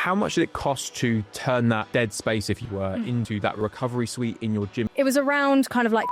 How much did it cost to turn that dead space, if you were, into that recovery suite in your gym? It was around kind of like...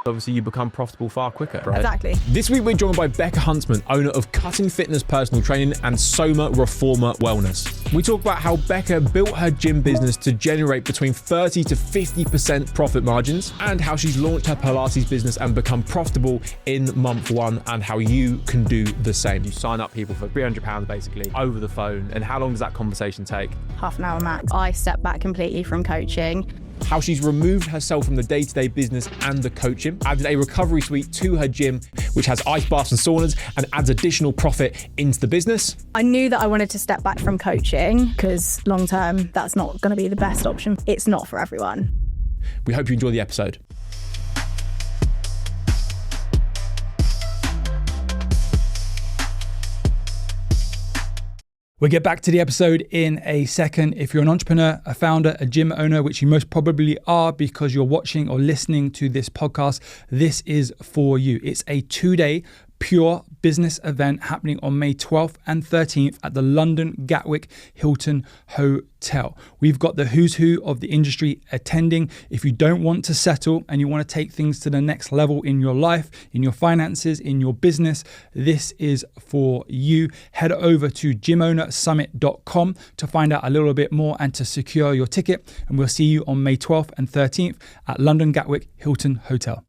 Obviously, you become profitable far quicker, right? Exactly. This week, we're joined by Becca Huntsman, owner of Cutting Fitness Personal Training and SOMA Reformer Wellness. We talk about how Becca built her gym business to generate between 30 to 50% profit margins, and how she's launched her Pilates business and become profitable in month one, and how you can do the same. You sign up people for £300 basically over the phone. And how long does that conversation take? Half an hour max. I stepped back completely from coaching. How she's removed herself from the day-to-day business and the coaching, added a recovery suite to her gym, which has ice baths and saunas, and adds additional profit into the business. I knew that I wanted to step back from coaching because long-term, that's not going to be the best option. It's not for everyone. We hope you enjoy the episode. We'll get back to the episode in a second. If you're an entrepreneur, a founder, a gym owner, which you most probably are because you're watching or listening to this podcast, this is for you. It's a 2-day pure business event happening on May 12th and 13th at the London Gatwick Hilton Hotel. We've got the who's who of the industry attending. If you don't want to settle and you want to take things to the next level in your life, in your finances, in your business, this is for you. Head over to gymownersummit.com to find out a little bit more and to secure your ticket. And we'll see you on May 12th and 13th at London Gatwick Hilton Hotel.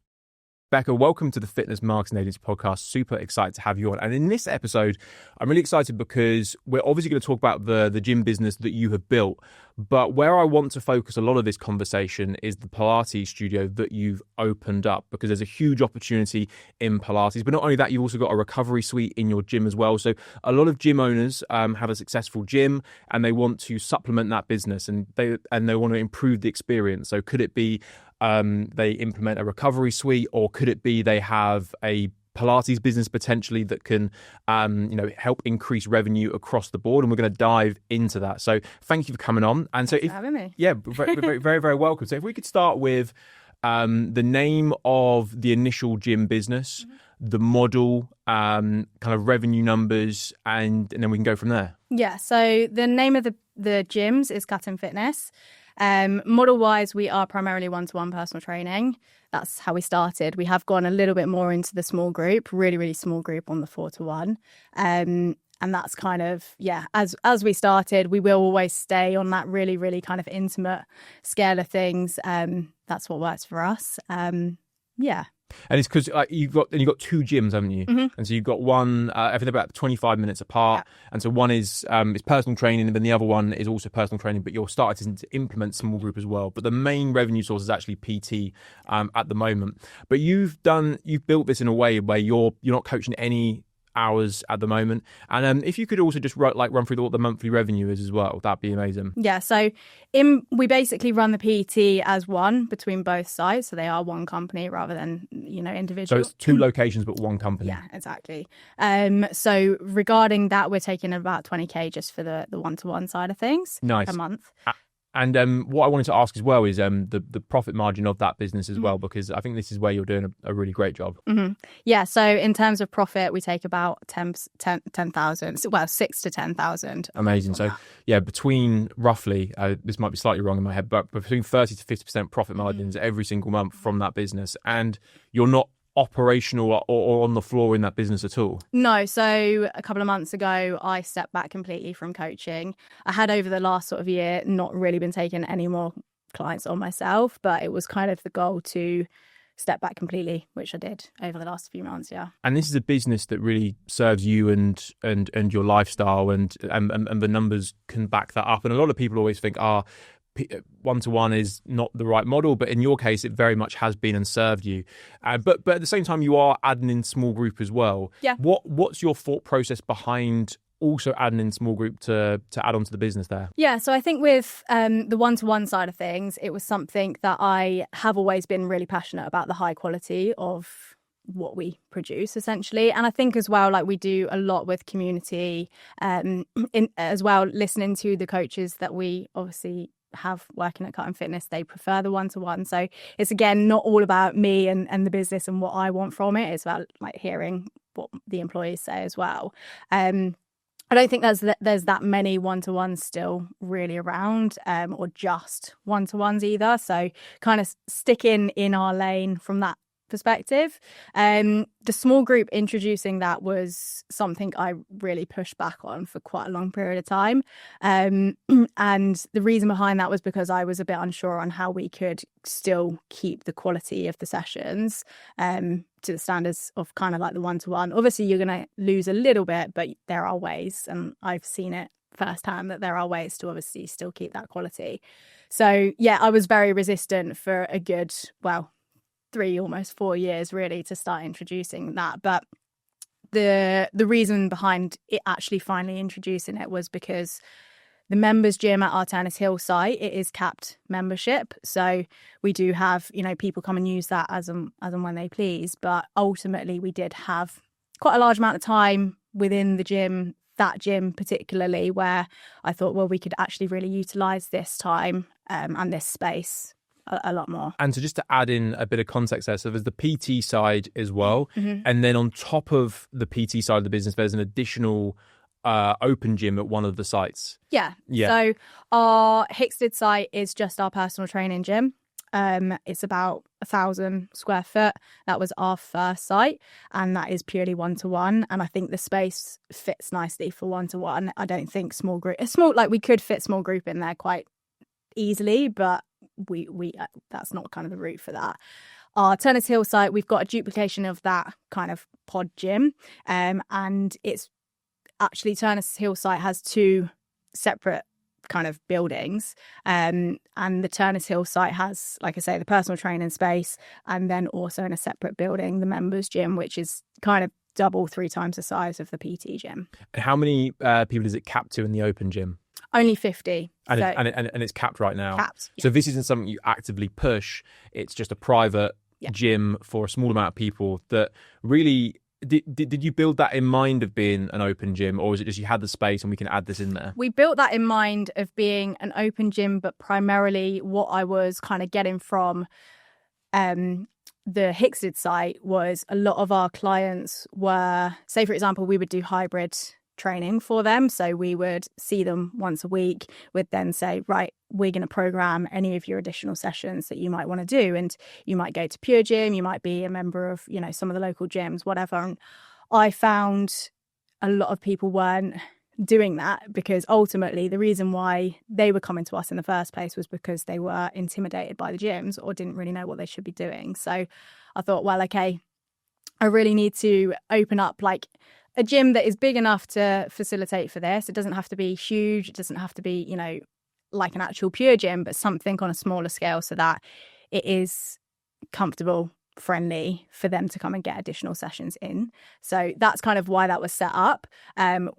Becca, welcome to the Fitness Marketing Agency podcast. Super excited to have you on. And in this episode, I'm really excited because we're obviously going to talk about the gym business that you have built. But where I want to focus a lot of this conversation is the Pilates studio that you've opened up, because there's a huge opportunity in Pilates. But not only that, you've also got a recovery suite in your gym as well. So a lot of gym owners have a successful gym and they want to supplement that business and they want to improve the experience. So could it be they implement a recovery suite, or could it be they have a Pilates business potentially that can help increase revenue across the board? And we're going to dive into that. So thank you for coming on. And so Thanks for having me. Yeah, very, very, very welcome. So if we could start with the name of the initial gym business, the model, kind of revenue numbers, and then we can go from there. Yeah, so the name of the gyms is Cutting Fitness. Model-wise, we are primarily one-to-one personal training. That's how we started. We have gone a little bit more into the small group, really, really small group on the 4-to-1. And that's kind of, as we started, we will always stay on that really, really kind of intimate scale of things. That's what works for us. And it's because you've got two gyms, haven't you? Mm-hmm. And so you've got one, I think about 25 minutes apart. Yeah. And so one is personal training, and then the other one is also personal training, but you're starting to implement small group as well. But the main revenue source is actually PT at the moment. But you've built this in a way where you're not coaching any hours at the moment. And if you could also just run through what the monthly revenue is as well, that'd be amazing. Yeah, so we basically run the PT as one between both sides, so they are one company rather than individual. So it's two locations but one company. Yeah, exactly. So regarding that, we're taking about 20k just for the one-to-one side of things. Nice. A month. And what I wanted to ask as well is the profit margin of that business as well, because I think this is where you're doing a really great job. Mm-hmm. Yeah, so in terms of profit, we take about 10,000, well, 6 to 10,000. Amazing. So yeah, between roughly, this might be slightly wrong in my head, but between 30 to 50% profit margins every single month from that business. And you're not operational or on the floor in that business at all? No. So a couple of months ago, I stepped back completely from coaching. I had over the last sort of year not really been taking any more clients on myself, but it was kind of the goal to step back completely, which I did over the last few months. Yeah. And this is a business that really serves you and your lifestyle, and the numbers can back that up. And a lot of people always think, one-to-one is not the right model, but in your case it very much has been and served you, but at the same time you are adding in small group as well. Yeah. What's your thought process behind also adding in small group to add on to the business there? Yeah, so I think with the one-to-one side of things, it was something that I have always been really passionate about, the high quality of what we produce essentially. And I think as well, like we do a lot with community as well, listening to the coaches that we obviously have working at Cutting Fitness, they prefer the one-to-one. So it's again not all about me and the business and what I want from it. It's about like hearing what the employees say as well. I don't think there's that many one-to-ones still really around, or just one-to-ones either. So kind of sticking in our lane from that perspective. The small group introducing that was something I really pushed back on for quite a long period of time. And the reason behind that was because I was a bit unsure on how we could still keep the quality of the sessions to the standards of kind of like the one-to-one. Obviously, you're going to lose a little bit, but there are ways, and I've seen it firsthand that there are ways to obviously still keep that quality. So yeah, I was very resistant for a good, 3, almost 4 years really to start introducing that. But the reason behind it actually finally introducing it was because the members gym at our Tennis Hill site, it is capped membership. So we do have, people come and use that as and when they please. But ultimately we did have quite a large amount of time within the gym, that gym particularly, where I thought, well, we could actually really utilise this time and this space a lot more. And so just to add in a bit of context there, so there's the PT side as well. And then on top of the PT side of the business, there's an additional open gym at one of the sites. Yeah. So our Hickstead site is just our personal training gym. It's about 1,000 square foot. That was our first site, and that is purely one-to-one. And I think the space fits nicely for one-to-one. I don't think we could fit small group in there quite easily, but we that's not kind of the route for that. Our Tennis Hill site, we've got a duplication of that kind of pod gym, and it's actually Tennis Hill site has 2 separate kind of buildings, and the Tennis Hill site has, like I say, the personal training space, and then also in a separate building the members gym, which is kind of 3 times the size of the PT gym. And how many people is it capped to in the open gym? Only 50. And it's capped right now. Capped. Yeah. So this isn't something you actively push. It's just a private gym for a small amount of people that really... Did you build that in mind of being an open gym, or is it just you had the space and we can add this in there? We built that in mind of being an open gym, but primarily what I was kind of getting from the Hickstead site was a lot of our clients were, say for example, we would do hybrid training for them. So we would see them once a week, would then say, right, we're going to program any of your additional sessions that you might want to do. And you might go to Pure Gym, you might be a member of, some of the local gyms, whatever. And I found a lot of people weren't doing that because ultimately the reason why they were coming to us in the first place was because they were intimidated by the gyms or didn't really know what they should be doing. So I thought, well, okay, I really need to open up like a gym that is big enough to facilitate for this. It doesn't have to be huge. It doesn't have to be, like an actual Pure Gym, but something on a smaller scale so that it is comfortable, friendly for them to come and get additional sessions in. So that's kind of why that was set up,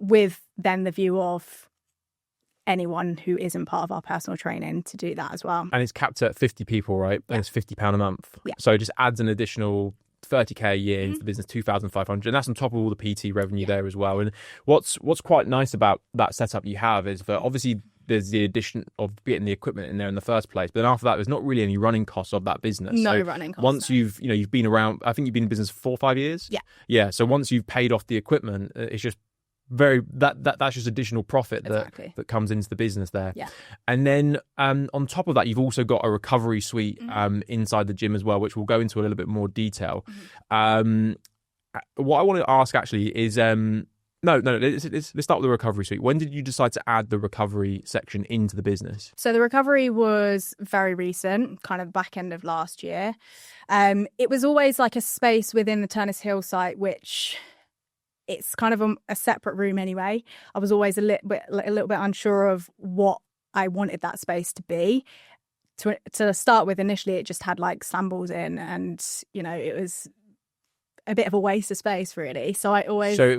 with then the view of anyone who isn't part of our personal training to do that as well. And it's capped at 50 people, right? And it's £50 a month. Yeah. So it just adds an additional 30k a year into the business, 2,500, and that's on top of all the PT revenue there as well. And what's quite nice about that setup you have is that obviously there's the addition of getting the equipment in there in the first place, but then after that there's not really any running costs of that business. Running costs. Once you've been around, I think you've been in business for 4 or 5 years. Yeah. So once you've paid off the equipment, it's just that's just additional profit that comes into the business there. Yeah. And then on top of that, you've also got a recovery suite inside the gym as well, which we'll go into a little bit more detail. What I want to ask actually is let's start with the recovery suite. When did you decide to add the recovery section into the business? So the recovery was very recent, kind of back end of last year. It was always like a space within the Tennis Hill site, which it's kind of a separate room anyway. I was always a little bit unsure of what I wanted that space to be. To start with, initially, it just had like sandals in, and it was a bit of a waste of space, really. So it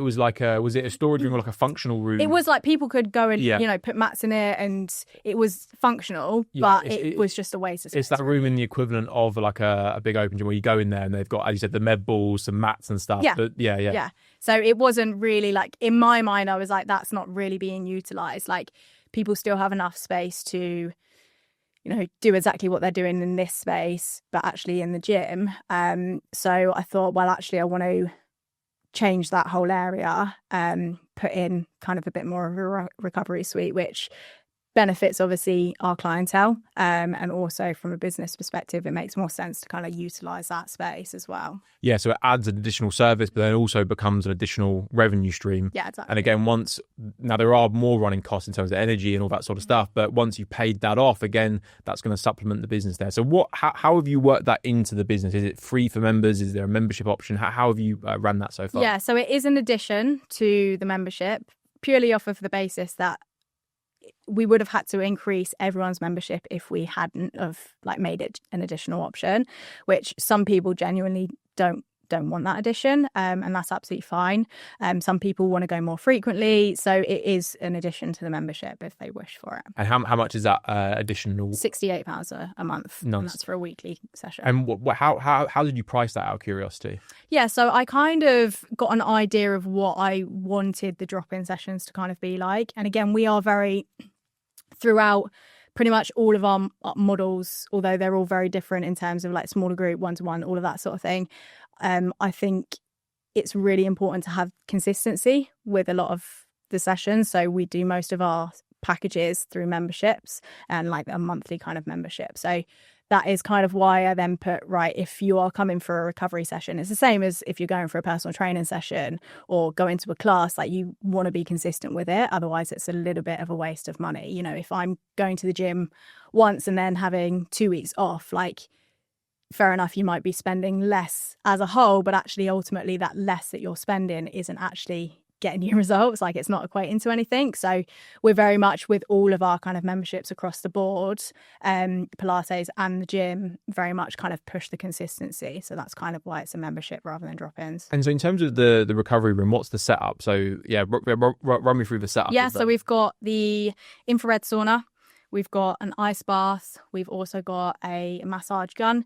was like was it a storage room or like a functional room? It was like people could go and put mats in it, and it was functional, but it was just a waste of space. It's that room in the equivalent of like a big open gym where you go in there and they've got, as you said, the med balls, some mats and stuff. Yeah. But yeah. So it wasn't really like, in my mind, I was like, that's not really being utilised. Like people still have enough space to do exactly what they're doing in this space, but actually in the gym. So I thought, well, actually, I want to change that whole area, put in kind of a bit more of a recovery suite, which benefits obviously our clientele, and also from a business perspective it makes more sense to kind of utilize that space as well. Yeah, so it adds an additional service, but then also becomes an additional revenue stream. Yeah, exactly. And again, now there are more running costs in terms of energy and all that sort of stuff, but once you've paid that off, again, that's going to supplement the business there. So how have you worked that into the business? Is it free for members? Is there a membership option? How have you ran that so far? Yeah, so it is an addition to the membership, purely off of the basis that we would have had to increase everyone's membership if we hadn't have like made it an additional option, which some people genuinely don't want that addition, and that's absolutely fine. Some people want to go more frequently, so it is an addition to the membership if they wish for it. And how much is that additional? £68 a month, Nice. and that's for a weekly session. And how did you price that out of curiosity? Yeah, so I kind of got an idea of what I wanted the drop-in sessions to kind of be like. And again, we are very, throughout pretty much all of our models, although they're all very different in terms of like smaller group, one-to-one, all of that sort of thing. I think it's really important to have consistency with a lot of the sessions. So we do most of our packages through memberships and like a monthly kind of membership. So that is kind of why I then put, right, if you are coming for a recovery session, it's the same as if you're going for a personal training session or going to a class, like you want to be consistent with it. Otherwise, it's a little bit of a waste of money. You know, if I'm going to the gym once and then having 2 weeks off, like fair enough, you might be spending less as a whole, but actually ultimately that less that you're spending isn't actually getting you results. Like it's not equating to anything. So we're very much with all of our kind of memberships across the board, Pilates and the gym, very much kind of push the consistency. So that's kind of why it's a membership rather than drop-ins. And so in terms of the recovery room, what's the setup? So yeah, run me through the setup. Yeah, so we've got the infrared sauna, we've got an ice bath, we've also got a massage gun.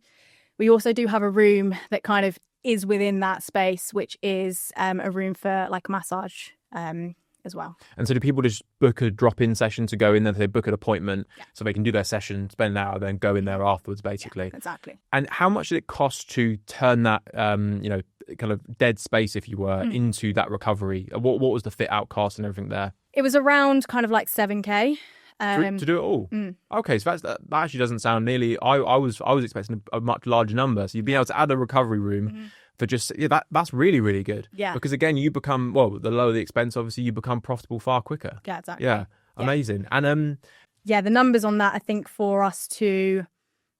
We also do have a room that kind of is within that space, which is a room for like massage as well. And so do people just book a drop-in session to go in there? They book an appointment so they can do their session, spend an hour, then go in there afterwards, basically. Yeah, exactly. And how much did it cost to turn that, kind of dead space, if you were, into that recovery? What was the fit-out cost and everything there? It was around kind of like 7K. To do it all? Okay, so that actually doesn't sound nearly. I was expecting a much larger number. So you'd be able to add a recovery room for just that's really, really good. Yeah. Because again, you become the lower the expense, obviously, you become profitable far quicker. Yeah, exactly. Yeah, amazing. And the numbers on that, I think for us to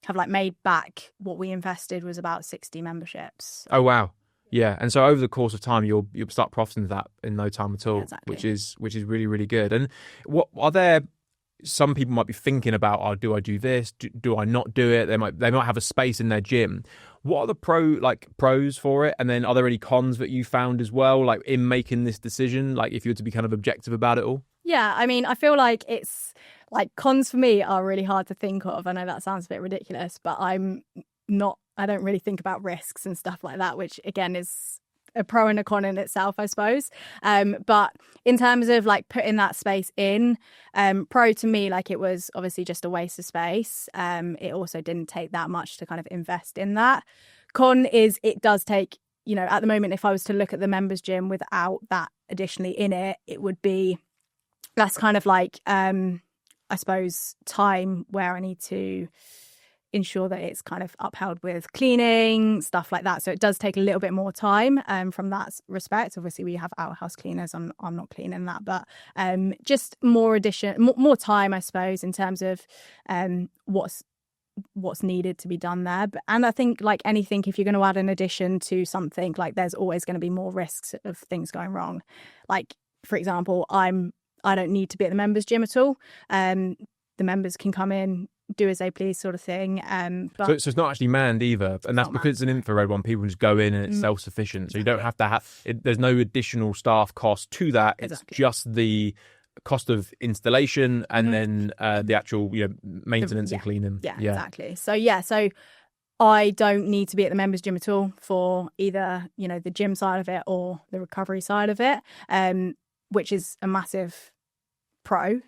have like made back what we invested was about 60 memberships. Oh wow. Yeah, and so over the course of time, you'll start profiting that in no time at all, exactly. which is really, really good. And what are there? Some people might be thinking about, do I do this? Do I not do it? They might have a space in their gym. What are the pros for it? And then are there any cons that you found as well, like in making this decision? Like if you were to be kind of objective about it all? Yeah, I mean, I feel like it's like cons for me are really hard to think of. I know that sounds a bit ridiculous, but I don't really think about risks and stuff like that, which again is a pro and a con in itself, I suppose. But in terms of like putting that space in, pro to me, like it was obviously just a waste of space. It also didn't take that much to kind of invest in that. Con is it does take, at the moment, if I was to look at the members gym without that additionally in it, it would be, that's kind of like, I suppose, time where I need to ensure that it's kind of upheld with cleaning, stuff like that. So it does take a little bit more time from that respect. Obviously, we have outhouse cleaners. I'm not cleaning that, but just more time, I suppose, in terms of what's needed to be done there. And I think like anything, if you're going to add an addition to something, like there's always going to be more risks of things going wrong. Like, for example, I don't need to be at the members gym at all. The members can come in, do as they please sort of thing. But so it's not actually manned either. And that's because it's an infrared one. People just go in and it's self-sufficient. So you don't have to have, there's no additional staff cost to that. It's just the cost of installation and then the actual maintenance and cleaning. Yeah, exactly. So I don't need to be at the members gym at all for either, the gym side of it or the recovery side of it, which is a massive pro.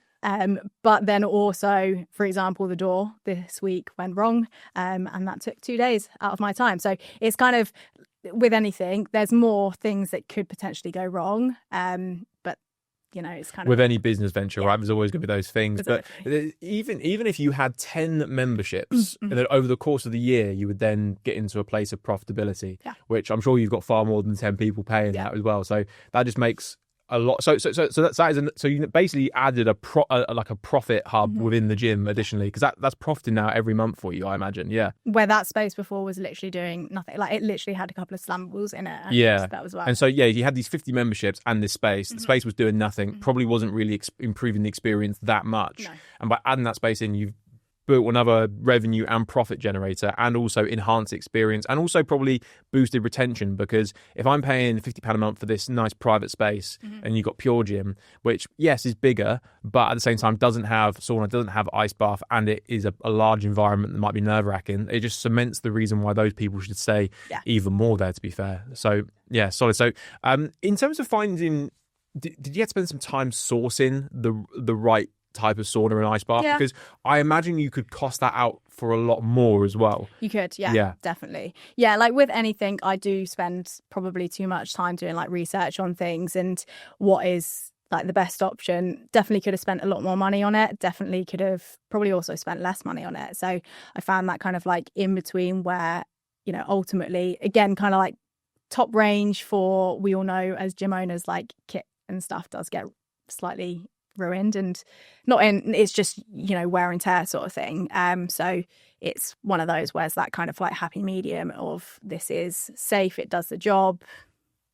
But then also, for example, the door this week went wrong, and that took 2 days out of my time. So it's kind of with anything, there's more things that could potentially go wrong. But you know, it's kind of with any business venture, Yeah. right? There's always going to be those things. Exactly. But even if you had 10 memberships, and then over the course of the year, you would then get into a place of profitability, Yeah. which I'm sure you've got far more than 10 people paying Yeah. that as well. So that just makes a lot. So so you basically added a profit hub within the gym additionally, because that's profiting now every month for you, I imagine. Yeah. where that space before was literally doing nothing. Like, it literally had a couple of slammables in it. And Yeah. that was well. And so, yeah, you had these 50 memberships and this space. The space was doing nothing, probably wasn't really improving the experience that much. No. And by adding that space in, you've built another revenue and profit generator, and also enhanced experience, and also probably boosted retention, because if I'm paying £50 a month for this nice private space and you've got Pure Gym, which, yes, is bigger, but at the same time doesn't have sauna, doesn't have ice bath, and it is a large environment that might be nerve-wracking, it just cements the reason why those people should stay even more there, to be fair. So, yeah, solid. So, in terms of finding, did you have to spend some time sourcing the right type of sauna and ice bath? Yeah. Because I imagine you could cost that out for a lot more as well. You could, Yeah. definitely. Yeah, like with anything, I do spend probably too much time doing like research on things and what is like the best option. Definitely could have spent a lot more money on it. Definitely could have probably also spent less money on it. So I found that kind of like in between where, you know, ultimately, again, kind of like top range for, we all know as gym owners, like kit and stuff does get slightly ruined, and it's just, you know, wear and tear sort of thing. So it's one of those where it's that kind of like happy medium of, this is safe, it does the job,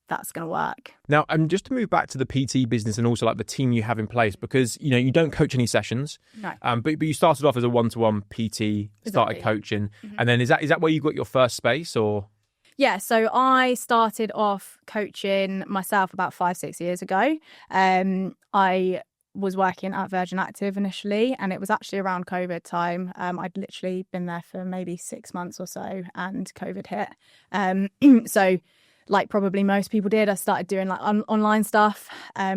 that's going to work. Now, just to move back to the PT business and also like the team you have in place, because, you know, you don't coach any sessions, No. but you started off as a one-to-one PT, started Exactly. coaching, and then is that where you got your first space, or? Yeah, so I started off coaching myself about 5-6 years ago. I was working at Virgin Active initially, and it was actually around COVID time. I'd literally been there for maybe 6 months or so, and COVID hit. So like probably most people did, I started doing like online stuff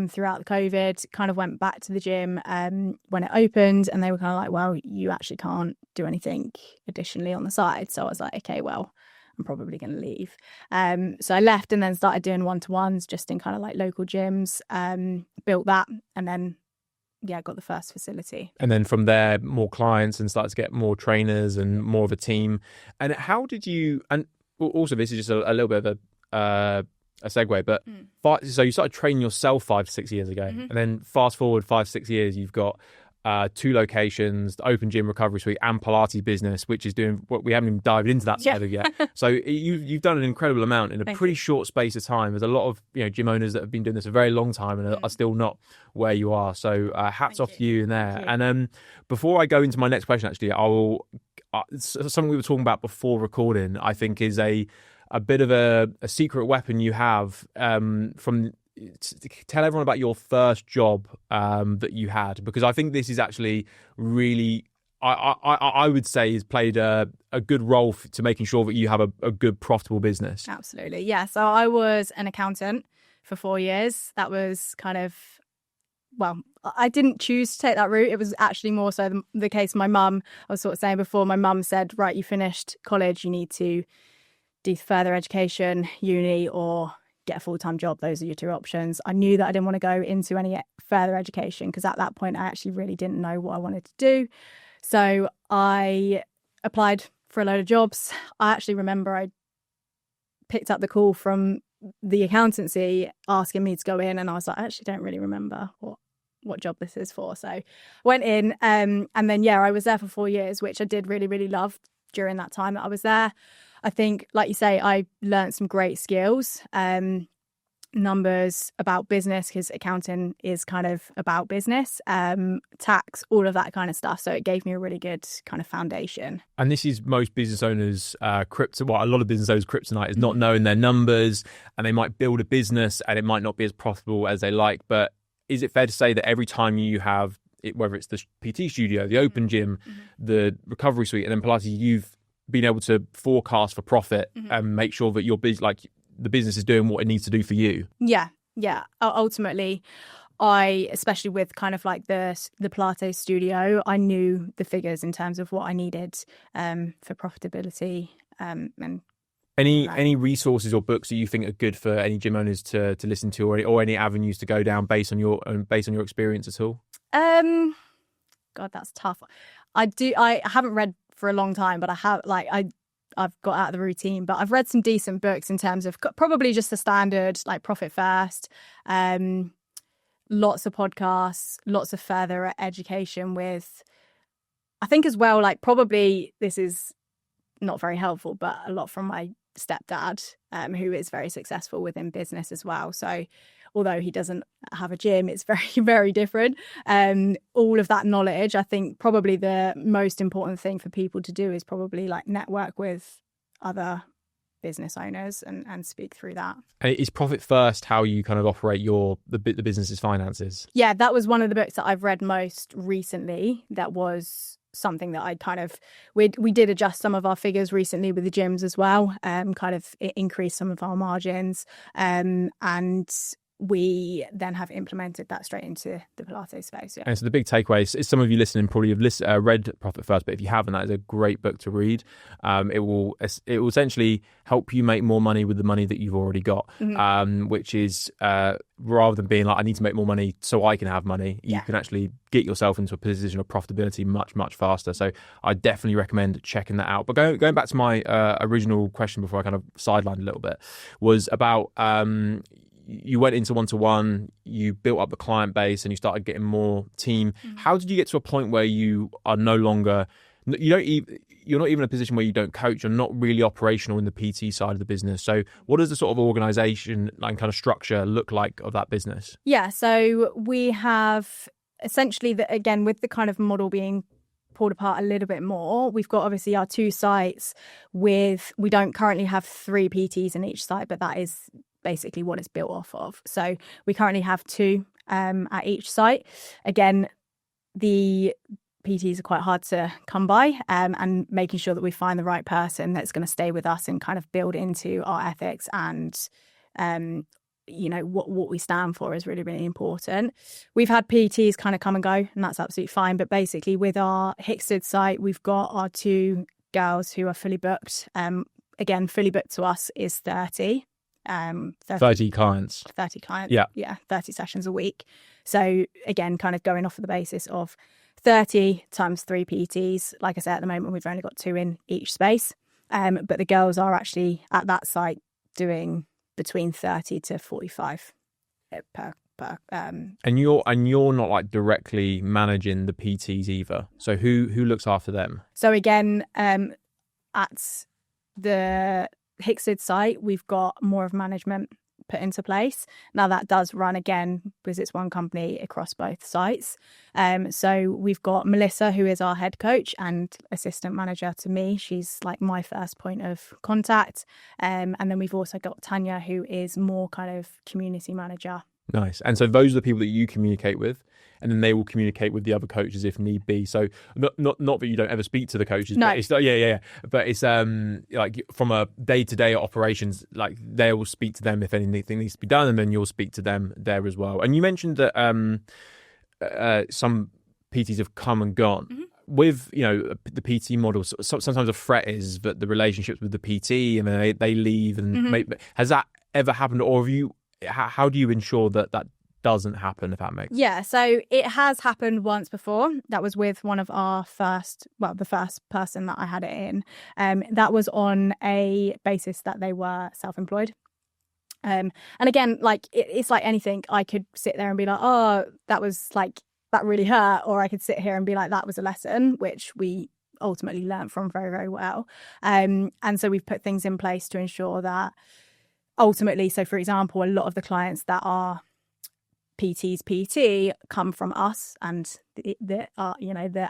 throughout the COVID, kind of went back to the gym when it opened, and they were kind of like, well, you actually can't do anything additionally on the side. So I was like, okay, well, I'm probably going to leave. So I left and then started doing one-to-ones just in kind of like local gyms, built that, and then got the first facility. And then from there, more clients and started to get more trainers and more of a team. And how did you, and also this is just a little bit of a segue, but so you started training yourself 5 to 6 years ago, and then fast forward 5-6 years, you've got 2 locations, the open gym, recovery suite, and Pilates business, which is doing what we haven't even dived into that side of yet. So you've done an incredible amount in a pretty short space of time. There's a lot of, you know, gym owners that have been doing this a very long time and are still not where you are. So hats off to you in there. And before I go into my next question, actually, I will something we were talking about before recording, I think is a bit of a secret weapon you have from. Tell everyone about your first job that you had, because I think this is actually really, I would say, has played a good role to making sure that you have a good profitable business. Absolutely, yeah. So I was an accountant for 4 years. That was kind of, well, I didn't choose to take that route. It was actually more so the case. My mum, I was sort of saying before, my mum said, right, you finished college, you need to do further education, uni, or get a full-time job. Those are your 2 options. I knew that I didn't want to go into any further education, because at that point I actually really didn't know what I wanted to do. So I applied for a load of jobs. I actually remember I picked up the call from the accountancy asking me to go in, and I was like, I actually don't really remember what job this is for. So went in, and then I was there for 4 years, which I did really, really love during that time that I was there. I think, like you say, I learned some great skills, numbers, about business, because accounting is kind of about business, tax, all of that kind of stuff. So it gave me a really good kind of foundation. And this is most business owners' a lot of business owners' kryptonite is not knowing their numbers, and they might build a business and it might not be as profitable as they like. But is it fair to say that every time you have it, whether it's the PT studio, the open gym, the recovery suite, and then Pilates, you've been able to forecast for profit and make sure that your the business is doing what it needs to do for you? Yeah. Ultimately, especially with kind of like the Pilates studio, I knew the figures in terms of what I needed for profitability, and Any resources or books that you think are good for any gym owners to listen to, or any avenues to go down based on your experience at all? God, that's tough. I haven't read for a long time, but I've got out of the routine. But I've read some decent books in terms of probably just the standard, like Profit First. Lots of podcasts, lots of further education with, I think as well, like probably this is not very helpful, but a lot from my stepdad, who is very successful within business as well. So although he doesn't have a gym, it's very, very different. All of that knowledge, I think probably the most important thing for people to do is probably like network with other business owners and speak through that. Is Profit First how you kind of operate the business's finances? Yeah, that was one of the books that I've read most recently. That was something that I'd kind of, we did adjust some of our figures recently with the gyms as well, kind of increase some of our margins, and we then have implemented that straight into the Pilates space. Yeah. And so the big takeaway is some of you listening probably have read Profit First, but if you haven't, that is a great book to read. It will essentially help you make more money with the money that you've already got, which is rather than being like, I need to make more money so I can have money, you can actually get yourself into a position of profitability much, much faster. So I definitely recommend checking that out. But going back to my original question before I kind of sidelined a little bit, was about you went into one-to-one, you built up the client base and you started getting more team. How did you get to a point where you are no longer, you're not even in a position where you don't coach, you're not really operational in the PT side of the business? So what does the sort of organization and kind of structure look like of that business? Yeah, so we have essentially, again, with the kind of model being pulled apart a little bit more, we've got obviously our 2 sites we don't currently have 3 PTs in each site, but that is basically what it's built off of. So we currently have 2 at each site. Again, the PTs are quite hard to come by, and making sure that we find the right person that's going to stay with us and kind of build into our ethics and what we stand for is really, really important. We've had PTs kind of come and go, and that's absolutely fine. But basically with our Hicksted site, we've got our 2 girls who are fully booked. Again, fully booked to us is 30 clients. 30 clients. Yeah, 30 sessions a week. So again, kind of going off of the basis of 30 times 3 PTs. Like I said, at the moment, we've only got 2 in each space. But the girls are actually at that site doing between 30 to 45 per. And you're not like directly managing the PTs either. So who looks after them? So again, at the Hicksted site, we've got more of management put into place. Now that does run again because it's one company across both sites. So we've got Melissa, who is our head coach and assistant manager to me. She's like my first point of contact. And then we've also got Tanya, who is more kind of community manager. Nice. And so those are the people that you communicate with, and then they will communicate with the other coaches if need be. So not that you don't ever speak to the coaches, no. But it's but it's like from a day-to-day operations, like they will speak to them if anything needs to be done, and then you'll speak to them there as well. And you mentioned that some PTs have come and gone. Mm-hmm. With the PT model, sometimes a threat is that the relationships with the PT and then they leave, and has that ever happened, or have you? How do you ensure that doesn't happen, if that makes sense? Yeah, so it has happened once before. That was with one of the first person that I had it in. That was on a basis that they were self-employed. And again, like it's like anything, I could sit there and be like, oh, that really hurt. Or I could sit here and be like, that was a lesson, which we ultimately learned from very, very well. And so we've put things in place to ensure that ultimately, so for example, a lot of the clients that are PT's PT come from us and the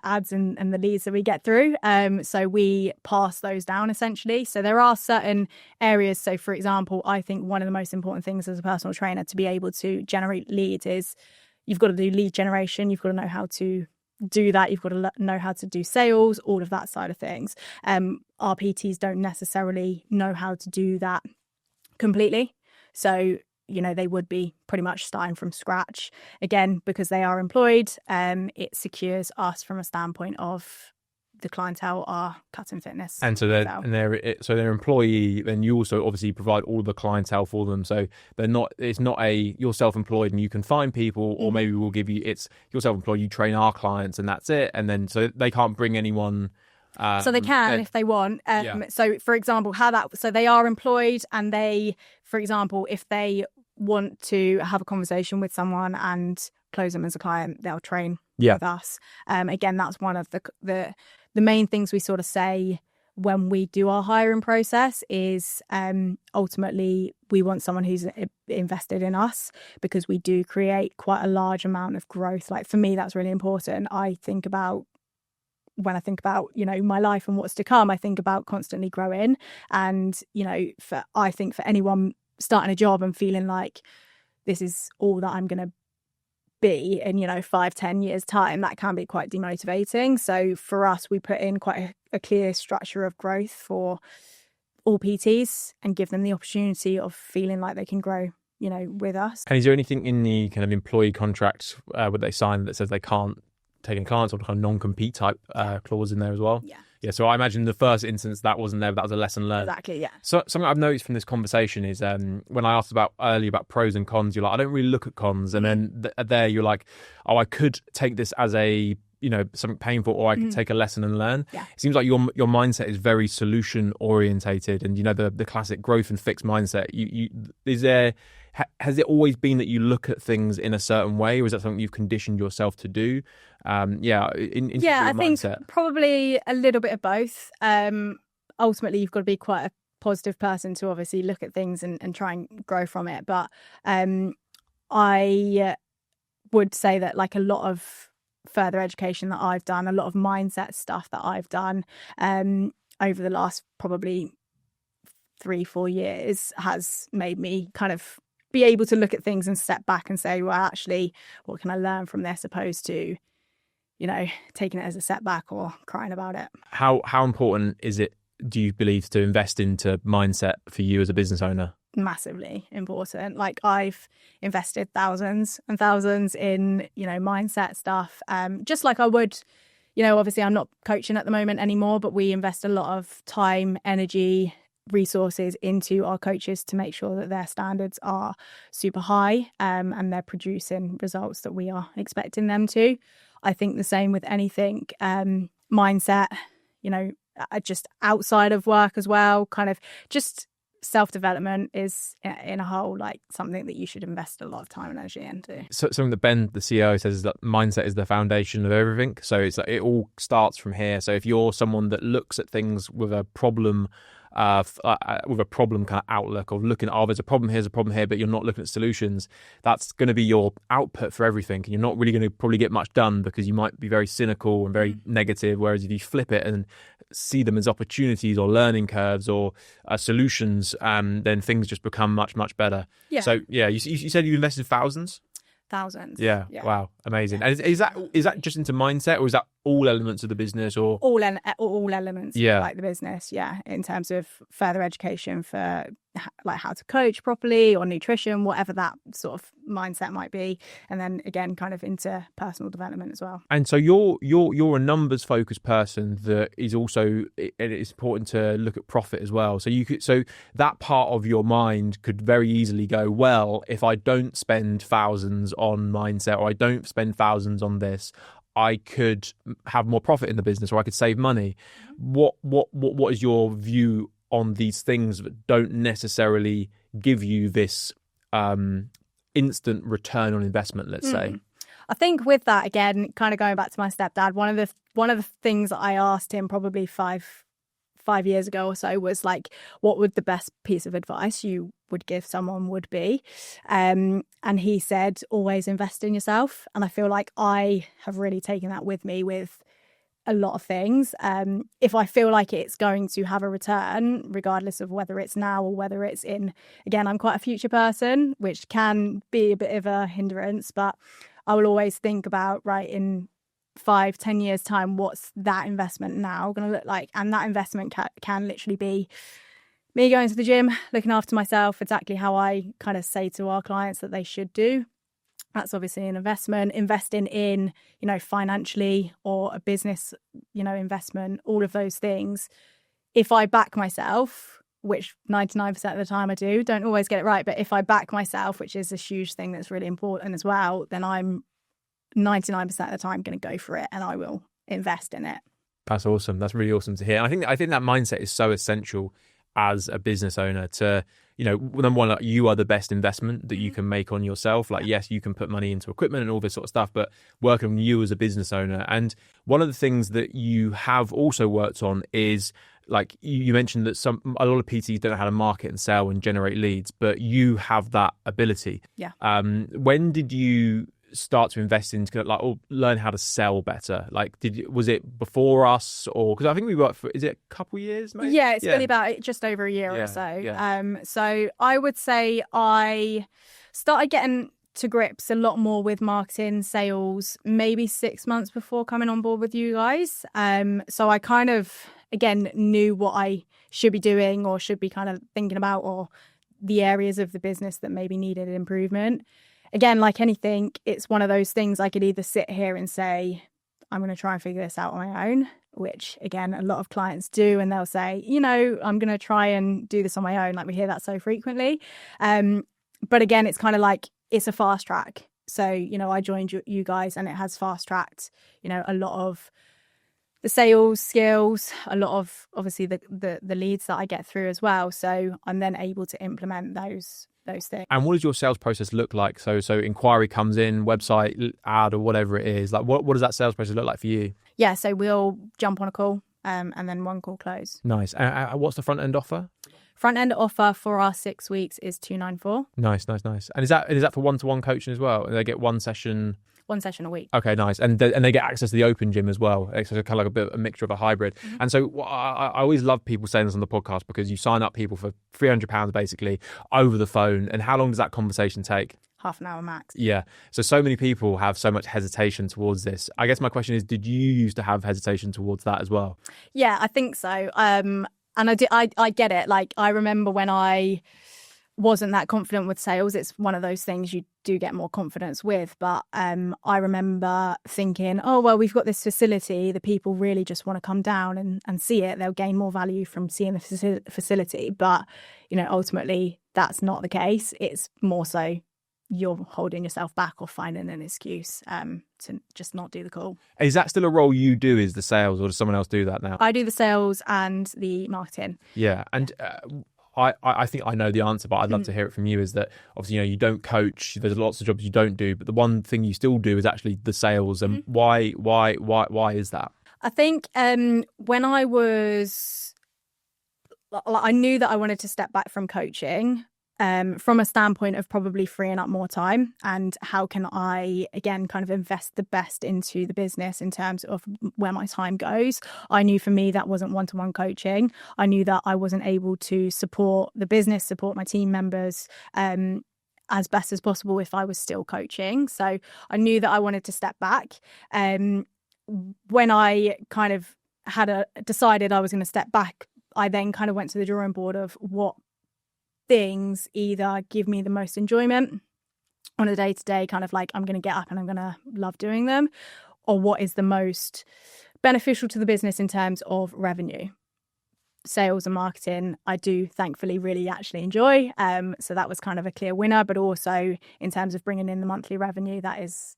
ads and the leads that we get through. So we pass those down essentially. So there are certain areas. So for example, I think one of the most important things as a personal trainer to be able to generate leads is you've got to do lead generation. You've got to know how to do that. You've got to know how to do sales, all of that side of things. Our PTs don't necessarily know how to do that completely. So, they would be pretty much starting from scratch. Again, because they are employed, it secures us from a standpoint of the clientele are Cutting Fitness. And so they're employee, and you also obviously provide all the clientele for them. So it's not you're self-employed and you can find people, or maybe we'll give you, it's you're self-employed, you train our clients and that's it. And then so they can't bring anyone. So they can if they want. So for example, so they are employed, and they, for example, if they want to have a conversation with someone and close them as a client, they'll train with us. Again, that's one of the main things we sort of say when we do our hiring process is ultimately we want someone who's invested in us, because we do create quite a large amount of growth. Like for me, that's really important. When I think about, my life and what's to come, I think about constantly growing. And, I think for anyone starting a job and feeling like this is all that I'm going to be in 5-10 years time, that can be quite demotivating. So for us, we put in quite a clear structure of growth for all PTs and give them the opportunity of feeling like they can grow with us. And is there anything in the kind of employee contract would they sign that says they can't take any clients, or kind of non-compete type clause in there as well? Yeah, so I imagine the first instance that wasn't there, but that was a lesson learned. Exactly, yeah. So something I've noticed from this conversation is when I asked earlier about pros and cons, you're like, I don't really look at cons. And then there you're like, oh, I could take this as a, something painful, or I could take a lesson and learn. Yeah. It seems like your mindset is very solution orientated, and the classic growth and fix mindset. Has it always been that you look at things in a certain way, or is that something you've conditioned yourself to do? I think probably a little bit of both. Ultimately, you've got to be quite a positive person to obviously look at things and try and grow from it. But I would say that like a lot of further education that I've done, a lot of mindset stuff that I've done over the last probably 3-4 years has made me kind of be able to look at things and step back and say, well, actually, what can I learn from this, opposed to, taking it as a setback or crying about it. How important is it, do you believe, to invest into mindset for you as a business owner? Massively important. Like I've invested thousands and thousands in, mindset stuff. Just like I would, obviously I'm not coaching at the moment anymore, but we invest a lot of time, energy, resources into our coaches to make sure that their standards are super high and they're producing results that we are expecting them to. I think the same with anything, mindset, just outside of work as well, kind of just self-development is in a whole like something that you should invest a lot of time and energy into. So something that Ben, the CEO, says is that mindset is the foundation of everything. So it's like it all starts from here. So if you're someone that looks at things with a problem kind of outlook of looking, there's a problem here, but you're not looking at solutions, that's going to be your output for everything. And you're not really going to probably get much done because you might be very cynical and very negative. Whereas if you flip it and see them as opportunities or learning curves or solutions, then things just become much, much better. Yeah. So yeah, you said you invested thousands? Thousands. Yeah. Wow. Amazing. And is that just into mindset, or is that all elements of the business, or all elements of like the business? Yeah. In terms of further education for like how to coach properly or nutrition, whatever that sort of mindset might be. And then again, kind of into personal development as well. And so you're a numbers focused person that is also, it's important to look at profit as well. So so that part of your mind could very easily go, well, if I don't spend thousands on mindset, or I don't spend thousands on this, I could have more profit in the business, or I could save money. What is your view on these things that don't necessarily give you this instant return on investment, let's say? I think with that, again, kind of going back to my stepdad, one of the things that I asked him probably five years ago or so was like, what would the best piece of advice you would give someone would be? And he said, always invest in yourself. And I feel like I have really taken that with me with a lot of things. If I feel like it's going to have a return, regardless of whether it's now or whether it's in, again, I'm quite a future person, which can be a bit of a hindrance, but I will always think about, right, in 5-10 years time, what's that investment now going to look like? And that investment can literally be me going to the gym, looking after myself, exactly how I kind of say to our clients that they should do. That's obviously an investment. Investing in, financially, or a business investment, all of those things. If I back myself, which 99% of the time I do, don't always get it right, but if I back myself, which is a huge thing that's really important as well, then I'm 99% of the time going to go for it and I will invest in it. That's awesome. That's really awesome to hear. I think that mindset is so essential as a business owner to, number one, like, you are the best investment that you can make on yourself. Like, yes, you can put money into equipment and all this sort of stuff, but working on you as a business owner. And one of the things that you have also worked on is, like you mentioned, that a lot of PTs don't know how to market and sell and generate leads, but you have that ability. Yeah. When did you start to invest into or learn how to sell better? Like, was it before us, or because I think we worked for, is it a couple of years, maybe? Yeah, it's been about just over a year or so. Yeah. So I would say I started getting to grips a lot more with marketing, sales, maybe 6 months before coming on board with you guys. So I kind of, again, knew what I should be doing or should be kind of thinking about, or the areas of the business that maybe needed improvement. Again, like anything, it's one of those things I could either sit here and say, I'm going to try and figure this out on my own, which, again, a lot of clients do. And they'll say, I'm going to try and do this on my own. Like, we hear that so frequently. But again, it's kind of like, it's a fast track. So, I joined you guys and it has fast tracked, a lot of the sales skills, a lot of, obviously, the leads that I get through as well. So I'm then able to implement those things. And what does your sales process look like? So inquiry comes in, website, ad, or whatever it is. Like, what does that sales process look like for you? Yeah, so we'll jump on a call and then one call close. Nice. What's the front end offer? Front end offer for our 6 weeks is $294. Nice. And is that for one-to-one coaching as well? And they get one session a week. Okay, nice. And they get access to the open gym as well. It's kind of like a mixture of a hybrid. Mm-hmm. And so I always love people saying this on the podcast, because you sign up people for £300 basically over the phone. And how long does that conversation take? Half an hour max. Yeah. So many people have so much hesitation towards this. I guess my question is, did you used to have hesitation towards that as well? Yeah, I think so. And I get it. Like, I remember when I wasn't that confident with sales. It's one of those things you do get more confidence with. But I remember thinking, oh, well, we've got this facility. The people really just want to come down and see it. They'll gain more value from seeing the facility. But, ultimately, that's not the case. It's more so you're holding yourself back or finding an excuse to just not do the call. Is that still a role you do, is the sales, or does someone else do that now? I do the sales and the marketing. Yeah. And I think I know the answer, but I'd love to hear it from you. Is that obviously, you don't coach, there's lots of jobs you don't do, but the one thing you still do is actually the sales. And why is that? I think when I knew that I wanted to step back from coaching, from a standpoint of probably freeing up more time, and how can I, again, kind of invest the best into the business in terms of where my time goes. I knew for me that wasn't one-to-one coaching. I knew that I wasn't able to support the business, support my team members as best as possible if I was still coaching. So I knew that I wanted to step back. When I kind of decided I was going to step back, I then kind of went to the drawing board of what things either give me the most enjoyment on a day-to-day, kind of like I'm going to get up and I'm going to love doing them, or what is the most beneficial to the business in terms of revenue. Sales and marketing, I do thankfully really actually enjoy. So that was kind of a clear winner, but also in terms of bringing in the monthly revenue, that is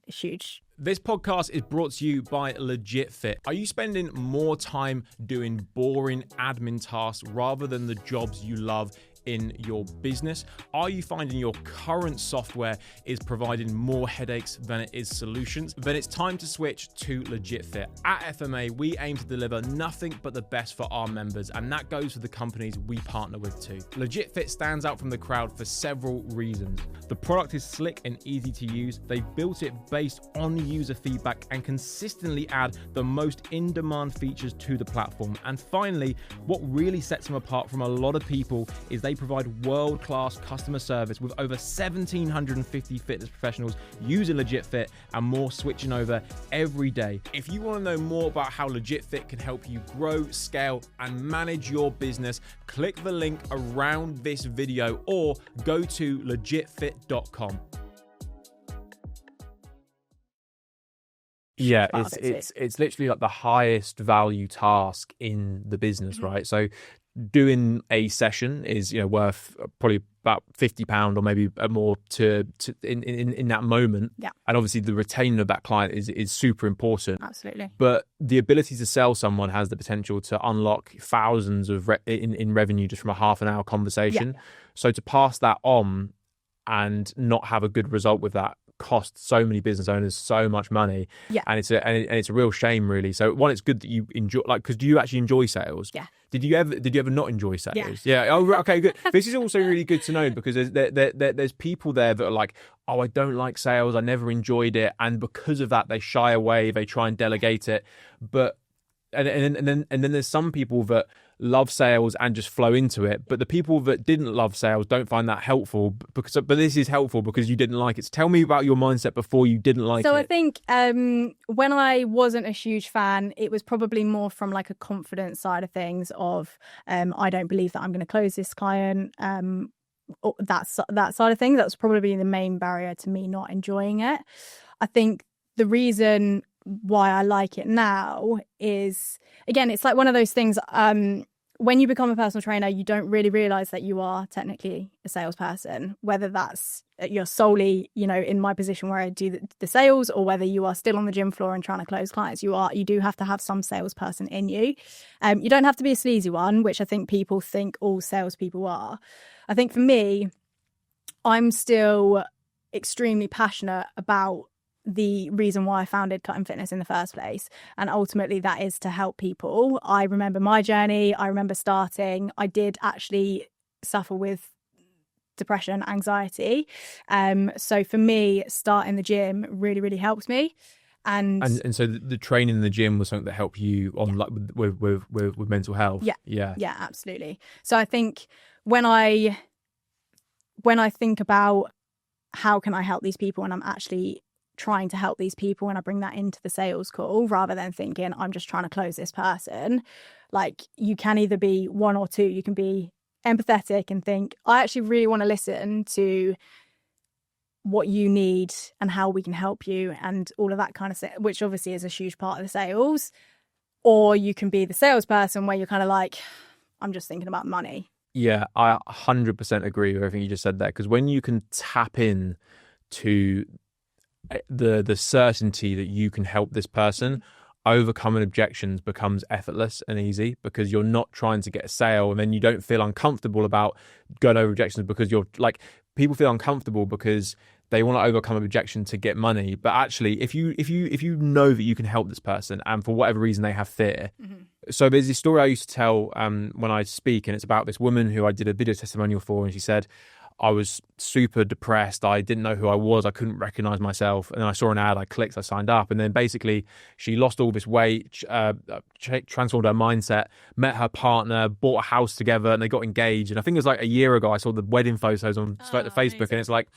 huge. This podcast is brought to you by Legit Fit. Are you spending more time doing boring admin tasks rather than the jobs you love in your business? Are you finding your current software is providing more headaches than it is solutions? Then it's time to switch to Legit Fit. At FMA, we aim to deliver nothing but the best for our members, and that goes for the companies we partner with too. Legit Fit stands out from the crowd for several reasons. The product is slick and easy to use. They've built it based on user feedback and consistently add the most in-demand features to the platform. And finally, what really sets them apart from a lot of people is they provide world-class customer service with over 1,750 fitness professionals using Legit Fit and more switching over every day. If you want to know more about how Legit Fit can help you grow, scale, and manage your business, click the link around this video or go to legitfit.com. Yeah, part of it too. it's literally like the highest value task in the business, right? So doing a session is, you know, worth probably about £50 or maybe more to in that moment. Yeah. And obviously the retaining of that client is super important. Absolutely. But the ability to sell someone has the potential to unlock thousands of in revenue just from a half an hour conversation. Yeah. So to pass that on and not have a good result with that costs so many business owners so much money. Yeah. And it's a real shame, really. So one, it's good that you enjoy, like, because do you actually enjoy sales? Yeah. Did you ever not enjoy sales? Yeah. Yeah. Oh, okay, good. This is also really good to know, because there's people there that are like, oh, I don't like sales, I never enjoyed it, and because of that they shy away, they try and delegate it. But and then there's some people that love sales and just flow into it, but the people that didn't love sales don't find that helpful, but this is helpful because you didn't like it. So tell me about your mindset before you didn't like it. So I think when I wasn't a huge fan, it was probably more from like a confidence side of things of I don't believe that I'm going to close this client. That side of things, that was probably the main barrier to me not enjoying it. I think the reason why I like it now is, again, it's like one of those things, when you become a personal trainer, you don't really realize that you are technically a salesperson, whether that's you're solely, you know, in my position where I do the sales, or whether you are still on the gym floor and trying to close clients. You do have to have some salesperson in you. You don't have to be a sleazy one, which I think people think all salespeople are. I think for me, I'm still extremely passionate about the reason why I founded Cut and Fitness in the first place. And ultimately that is to help people. I remember my journey. I remember starting. I did actually suffer with depression, anxiety. So for me, starting the gym really, really helped me. And so the training in the gym was something that helped you on like with mental health. Yeah, absolutely. So I think when I think about how can I help these people, and I'm actually trying to help these people, and I bring that into the sales call rather than thinking I'm just trying to close this person. Like, you can either be one or two. You can be empathetic and think, I actually really want to listen to what you need and how we can help you and all of that kind of stuff, which obviously is a huge part of the sales. Or you can be the salesperson where you're kind of like, I'm just thinking about money. Yeah, I 100% agree with everything you just said there, because when you can tap in to the certainty that you can help this person, overcoming objections becomes effortless and easy, because you're not trying to get a sale, and then you don't feel uncomfortable about going over objections, because you're like, people feel uncomfortable because they want to overcome an objection to get money. But actually, if you know that you can help this person, and for whatever reason they have fear. So there's this story I used to tell when I speak, and it's about this woman who I did a video testimonial for, and she said, I was super depressed. I didn't know who I was. I couldn't recognize myself. And then I saw an ad, I clicked, I signed up. And then basically she lost all this weight, transformed her mindset, met her partner, bought a house together, and they got engaged. And I think it was like a year ago, I saw the wedding photos on Facebook. Amazing. And it's like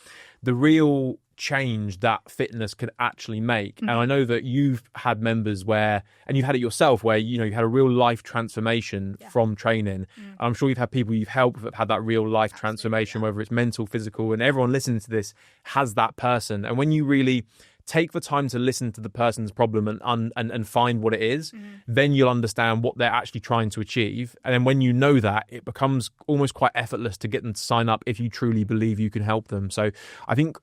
the real change that fitness could actually make. And I know that you've had members where, and you've had it yourself, where, you know, you had a real life transformation from training. And I'm sure you've had people you've helped that have had that real life transformation, whether it's mental, physical, and everyone listening to this has that person. And when you really take the time to listen to the person's problem and find what it is, then you'll understand what they're actually trying to achieve. And then when you know that, it becomes almost quite effortless to get them to sign up if you truly believe you can help them. So I think,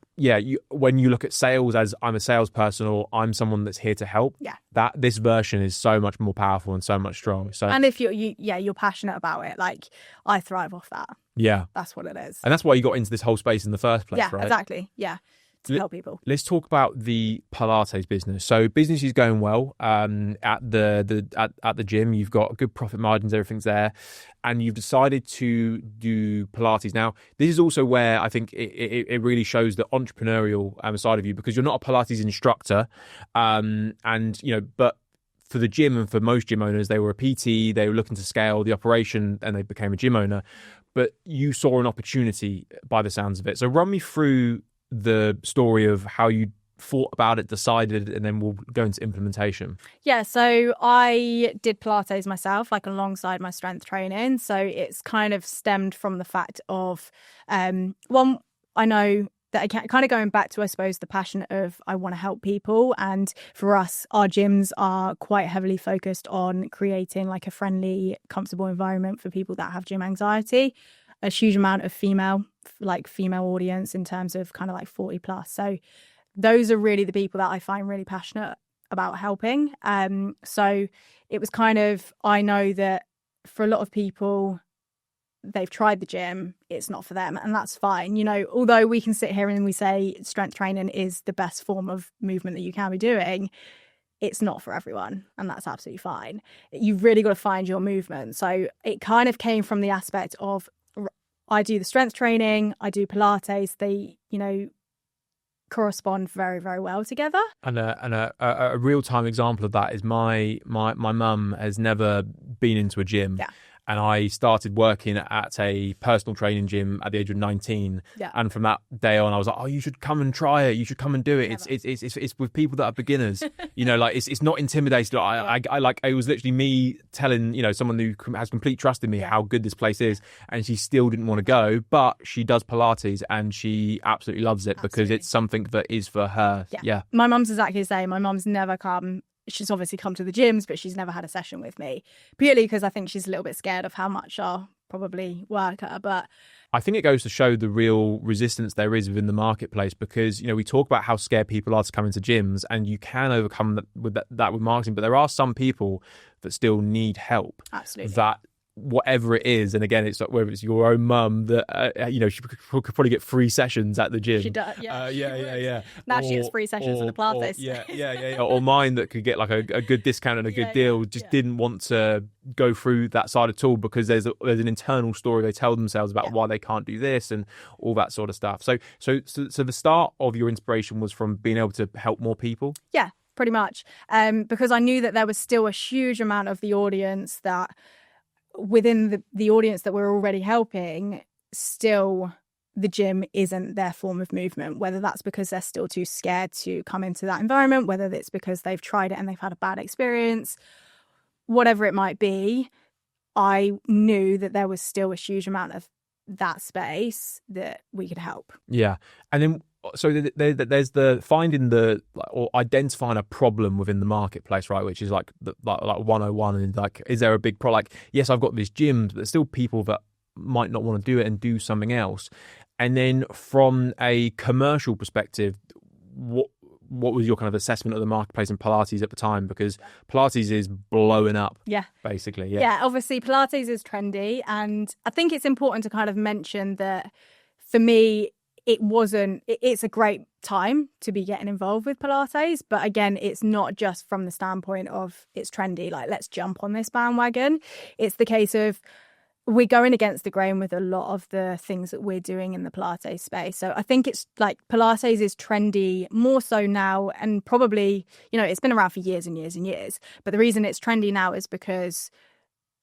when you look at sales as I'm a salesperson or I'm someone that's here to help, that this version is so much more powerful and so much stronger. So, and if you're passionate about it, like, I thrive off that. Yeah, that's what it is. And that's why you got into this whole space in the first place, right? Yeah, exactly. Yeah. To help people. Let's talk about the Pilates business. So business is going well at the gym. You've got good profit margins, everything's there, and you've decided to do Pilates. Now, this is also where I think it really shows the entrepreneurial side of you, because you're not a Pilates instructor, and you know, but for the gym and for most gym owners, they were a PT, they were looking to scale the operation, and they became a gym owner. But you saw an opportunity by the sounds of it. So run me through the story of how you thought about it, decided, and then we'll go into implementation. Yeah, so I did Pilates myself, like alongside my strength training. So it's kind of stemmed from the fact of, one, I know that kind of going back to, I suppose, the passion of I want to help people. And for us, our gyms are quite heavily focused on creating like a friendly, comfortable environment for people that have gym anxiety. A huge amount of female audience in terms of kind of like 40 plus. So those are really the people that I find really passionate about helping. So it was kind of, I know that for a lot of people, they've tried the gym, it's not for them, and that's fine. You know, although we can sit here and we say strength training is the best form of movement that you can be doing, it's not for everyone, and that's absolutely fine. You've really got to find your movement. So it kind of came from the aspect of, I do the strength training, I do Pilates, they, you know, correspond very, very well together. And a real-time example of that is my mum has never been into a gym. Yeah. And I started working at a personal training gym at the age of 19. Yeah. And from that day on, I was like, oh, you should come and try it. You should come and do it. It's with people that are beginners. You know, like it's not intimidating. I was literally me telling, you know, someone who has complete trust in me how good this place is, and she still didn't want to go, but she does Pilates and she absolutely loves it because it's something that is for her. Yeah. My mum's exactly the same. My mum's never come. She's obviously come to the gyms, but she's never had a session with me, purely because I think she's a little bit scared of how much I'll probably work her. But I think it goes to show the real resistance there is within the marketplace, because, you know, we talk about how scared people are to come into gyms, and you can overcome that with marketing, but there are some people that still need help. Absolutely. That whatever it is, and again, it's like whether it's your own mum that you know, she could probably get free sessions at the gym. She does, yeah. Yeah. Now she gets free sessions at the Pilates. Or mine that could get like a good discount and a good deal, just didn't want to go through that side at all because there's an internal story they tell themselves about why they can't do this and all that sort of stuff. So the start of your inspiration was from being able to help more people? Yeah, pretty much. Because I knew that there was still a huge amount of the audience that within the audience that we're already helping, still the gym isn't their form of movement, whether that's because they're still too scared to come into that environment, whether it's because they've tried it and they've had a bad experience, whatever it might be. I knew that there was still a huge amount of that space that we could help. Yeah. And then so there's the finding or identifying a problem within the marketplace, right? Which is like 101, and like, is there a big problem? Like, yes, I've got these gyms, but there's still people that might not want to do it and do something else. And then from a commercial perspective, what was your kind of assessment of the marketplace in Pilates at the time? Because Pilates is blowing up. Yeah. Basically. Yeah. Obviously Pilates is trendy, and I think it's important to kind of mention that for me, it's a great time to be getting involved with Pilates. But again, it's not just from the standpoint of it's trendy, like let's jump on this bandwagon. It's the case of we're going against the grain with a lot of the things that we're doing in the Pilates space. So I think it's like Pilates is trendy more so now, and probably, you know, it's been around for years and years and years. But the reason it's trendy now is because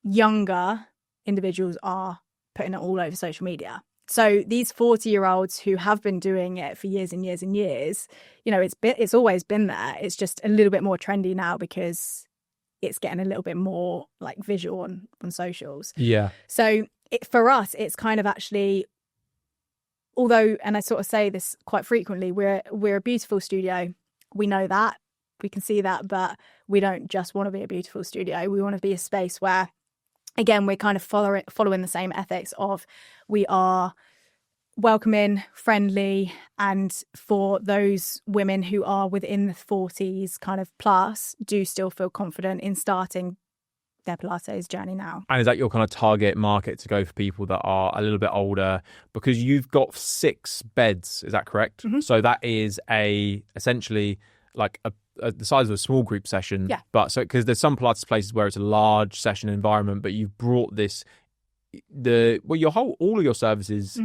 younger individuals are putting it all over social media. So these 40-year-olds who have been doing it for years and years and years, you know, it's always been there. It's just a little bit more trendy now because it's getting a little bit more like visual on socials. Yeah. So for us, it's kind of actually, although, and I sort of say this quite frequently, we're a beautiful studio. We know that, we can see that, but we don't just want to be a beautiful studio. We want to be a space where, again, we're kind of following the same ethics of we are welcoming, friendly, and for those women who are within the 40s kind of plus, do still feel confident in starting their Pilates journey now. And is that your kind of target market to go for people that are a little bit older? Because you've got 6 beds, is that correct? Mm-hmm. So that is essentially like the size of a small group session. Yeah. But so because there's some Pilates places where it's a large session environment, but you've brought this all of your services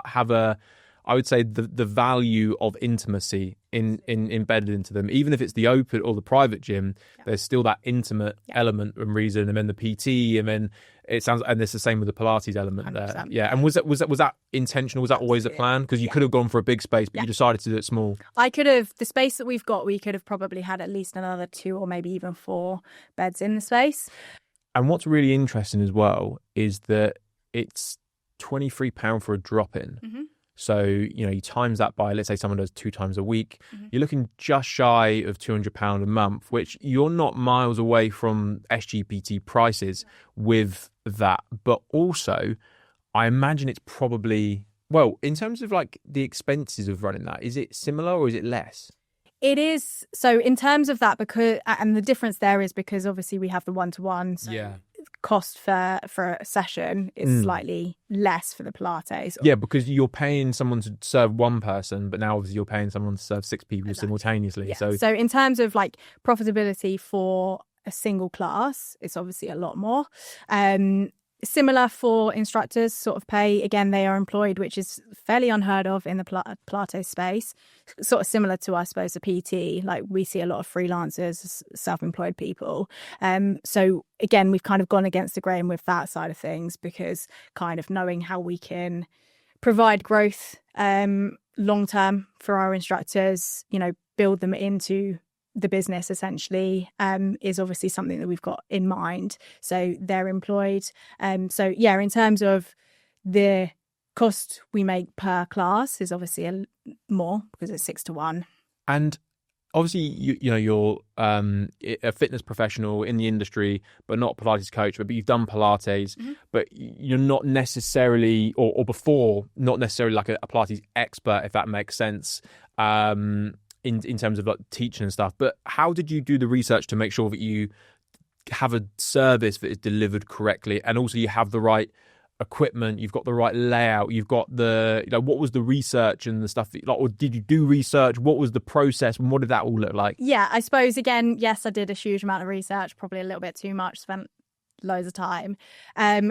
have I would say the value of intimacy embedded into them. Even if it's the open or the private gym, there's still that intimate element and reason, and then the PT, and then it sounds, and it's the same with the Pilates element 100%. There. Yeah. And was that intentional? Was that always the plan? Because you could have gone for a big space, but you decided to do it small. The space that we've got, we could have probably had at least another 2 or maybe even 4 beds in the space. And what's really interesting as well is that it's £23 for a drop-in. Mm-hmm. So, you times that by, let's say someone does 2 times a week, you're looking just shy of £200 a month, which you're not miles away from SGPT prices with that. But also, I imagine it's probably, well, in terms of like the expenses of running that, is it similar or is it less? It is. So in terms of that, because, and the difference there is because obviously we have the one-to-one. So cost for a session is slightly less for the Pilates. Yeah, because you're paying someone to serve one person, but now obviously you're paying someone to serve 6 people simultaneously. Yeah. So in terms of like profitability for a single class, it's obviously a lot more. Similar for instructors, sort of pay. Again, they are employed, which is fairly unheard of in the Pilates space. Sort of similar to, I suppose, a PT. Like we see a lot of freelancers, self-employed people. So again, we've kind of gone against the grain with that side of things, because kind of knowing how we can provide growth long term for our instructors, build them into the business essentially, is obviously something that we've got in mind. So they're employed. So yeah, in terms of the cost we make per class is obviously more because it's 6 to 1. And obviously, you're a fitness professional in the industry, but not a Pilates coach, but you've done Pilates, but you're not necessarily, or before, not necessarily like a Pilates expert, if that makes sense. In terms of like teaching and stuff, but how did you do the research to make sure that you have a service that is delivered correctly, and also you have the right equipment, you've got the right layout, you've got the, what was the research and the stuff that, or did you do research? What was the process and what did that all look like? Yeah, I suppose again, yes, I did a huge amount of research, probably a little bit too much, spent loads of time.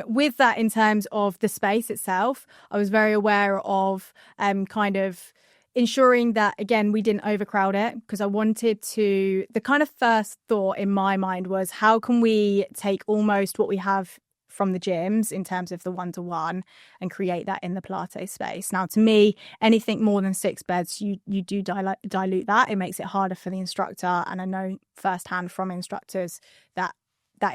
With that, in terms of the space itself, I was very aware of kind of ensuring that, again, we didn't overcrowd it, because I wanted to, the kind of first thought in my mind was, how can we take almost what we have from the gyms in terms of the one-to-one and create that in the Pilates space? Now, to me, anything more than 6 beds, you do dilute that. It makes it harder for the instructor. And I know firsthand from instructors that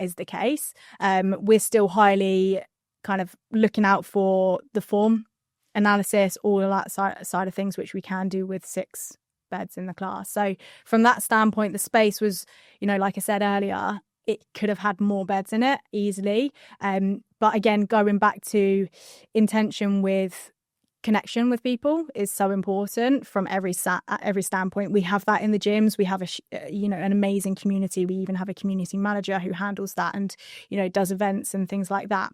is the case. We're still highly kind of looking out for the form analysis, all of that side of things, which we can do with 6 beds in the class. So from that standpoint, the space was, like I said earlier, it could have had more beds in it easily. But again, going back to intention with connection with people is so important from every standpoint. We have that in the gyms. We have an amazing community. We even have a community manager who handles that and, does events and things like that.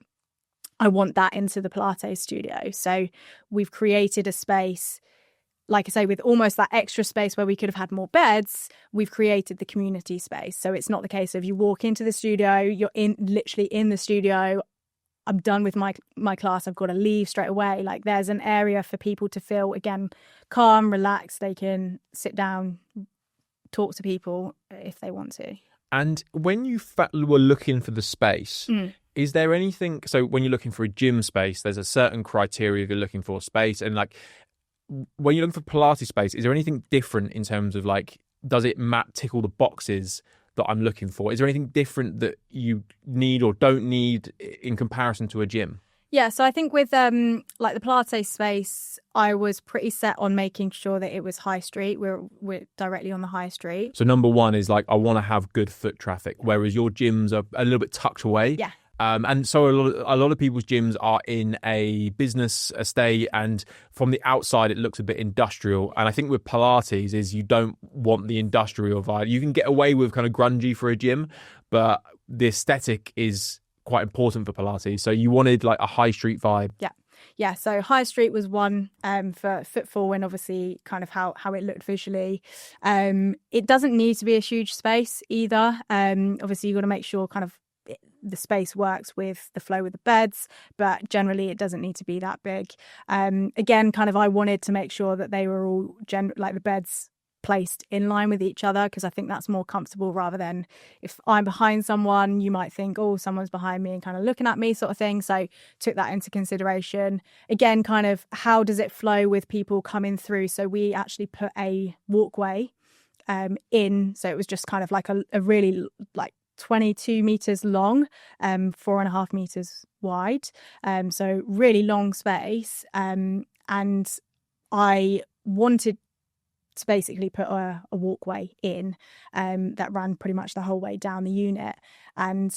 I want that into the Pilates studio. So we've created a space, like I say, with almost that extra space where we could have had more beds. We've created the community space. So it's not the case of you walk into the studio, you're literally in the studio. I'm done with my class. I've got to leave straight away. Like, there's an area for people to feel, again, calm, relaxed. They can sit down, talk to people if they want to. And when you were looking for the space, is there anything, so when you're looking for a gym space, there's a certain criteria you're looking for space, and like when you're looking for Pilates space, is there anything different in terms of like, does it tick all the boxes that I'm looking for? Is there anything different that you need or don't need in comparison to a gym? Yeah, so I think with like the Pilates space, I was pretty set on making sure that it was high street. We're directly on the high street. So number one is like, I want to have good foot traffic, whereas your gyms are a little bit tucked away. Yeah. And so a lot of people's gyms are in a business estate, and from the outside it looks a bit industrial. And I think with Pilates is you don't want the industrial vibe. You can get away with kind of grungy for a gym, but the aesthetic is quite important for Pilates. So you wanted like a high street vibe. Yeah. So high street was one for footfall, and obviously kind of how it looked visually. It doesn't need to be a huge space either. Obviously you've got to make sure kind of the space works with the flow with the beds, but generally it doesn't need to be that big. Again, kind of I wanted to make sure that they were all like the beds placed in line with each other, because I think that's more comfortable, rather than if I'm behind someone, you might think, oh, someone's behind me and kind of looking at me sort of thing. So took that into consideration. Again, kind of how does it flow with people coming through? So we actually put a walkway in. So it was just kind of like a really like 22 meters long, 4.5 meters wide. So really long space. And And I wanted to basically put a walkway in that ran pretty much the whole way down the unit. And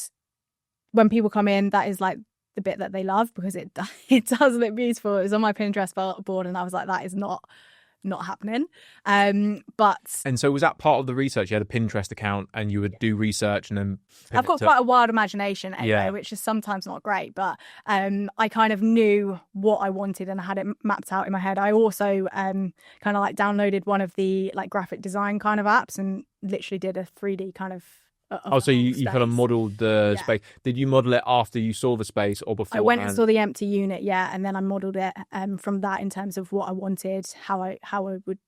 when people come in, that is like the bit that they love, because it does look beautiful. It was on my Pinterest board, and I was like, that is not happening. But And so was that part of the research? You had a Pinterest account and you would do research and then I've got quite a wild imagination anyway, which is sometimes not great, but I kind of knew what I wanted and I had it mapped out in my head. I also kind of like downloaded one of the like graphic design kind of apps and literally did a 3D kind of so you kind of modelled the space. Did you model it after you saw the space or before? I went and saw the empty unit, and then I modelled it from that in terms of what I wanted, how I would